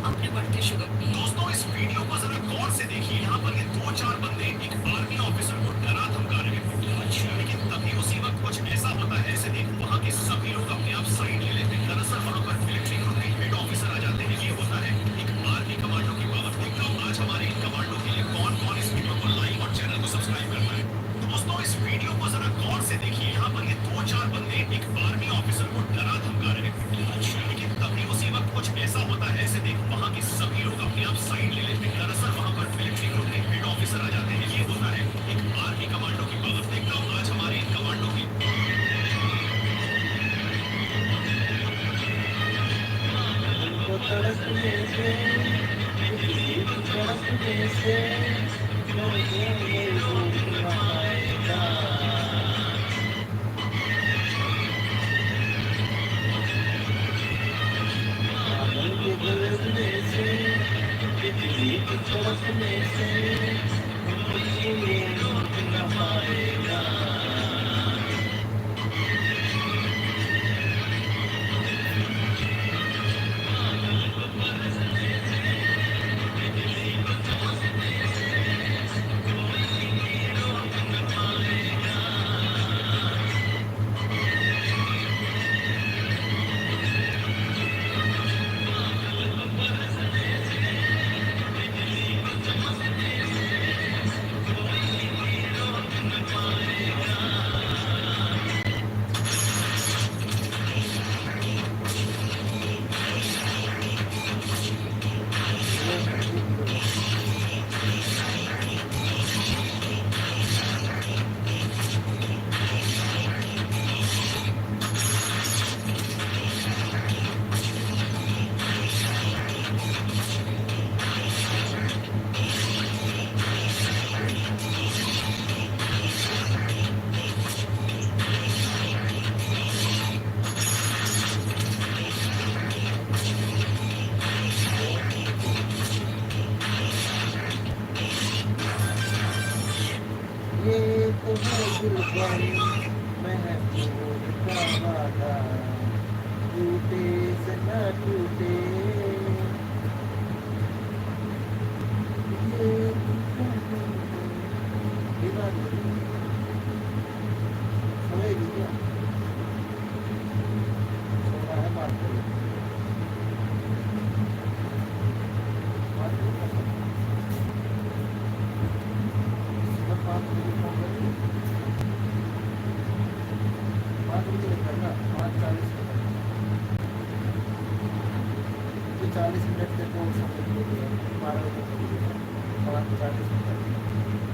Speaker 4: अपने बढ़ते शुगर दोस्तों इस वीडियो को जरा गौर से देखिए यहाँ पर ये दो चार बंदे एक आर्मी ऑफिसर को डरा धमका रहे हैं अच्छा लेकिन तभी उसी वक्त कुछ ऐसा होता है ऐसे देख वहाँ के सभी लोग अपने आप साइड ले लेते हैं दरअसल वहाँ पर मिलिट्री ग्रुप के हेड ऑफिसर आ जाते हैं ये होता है एक आर्मी कमांडो की पावर देखता हूँ आज हमारे इन कमांडो के लिए कौन कौन इस वीडियो को लाइक और चैनल को सब्सक्राइब करता है दोस्तों इस वीडियो को जरा गौर से देखिए यहाँ पर ये दो चार बंदे एक आर्मी ऑफिसर को डरा धमका रहे हैं अच्छा लेकिन तभी उसी वक्त कुछ ऐसा होता है ऐसे देख वहाँ के सभी लोग अपने आप साइड ले लेते हैं दरअसल वहाँ पर मिलिट्री ग्रुप के हेड ऑफिसर आ जाते हैं ये होता है एक आर्मी कमांडो की पावर देखता हूँ आज हमारे इन कमांडो की
Speaker 1: उनको तड़पने से तड़पने से मुझे भूल आएगा पागल के गलने से बिजली की तड़पने से मुझे भूल आएगा ये तो है दिलबरी महबूब का वादा टूटे से न टूटे ये दीवानी समझेगी क्या सोना है बात करिए बात करिए बात करिए बात मुझे करना 5:40 तो 40 मिनट के कोर्स हम लोग 12 बजे 5:40 मिनट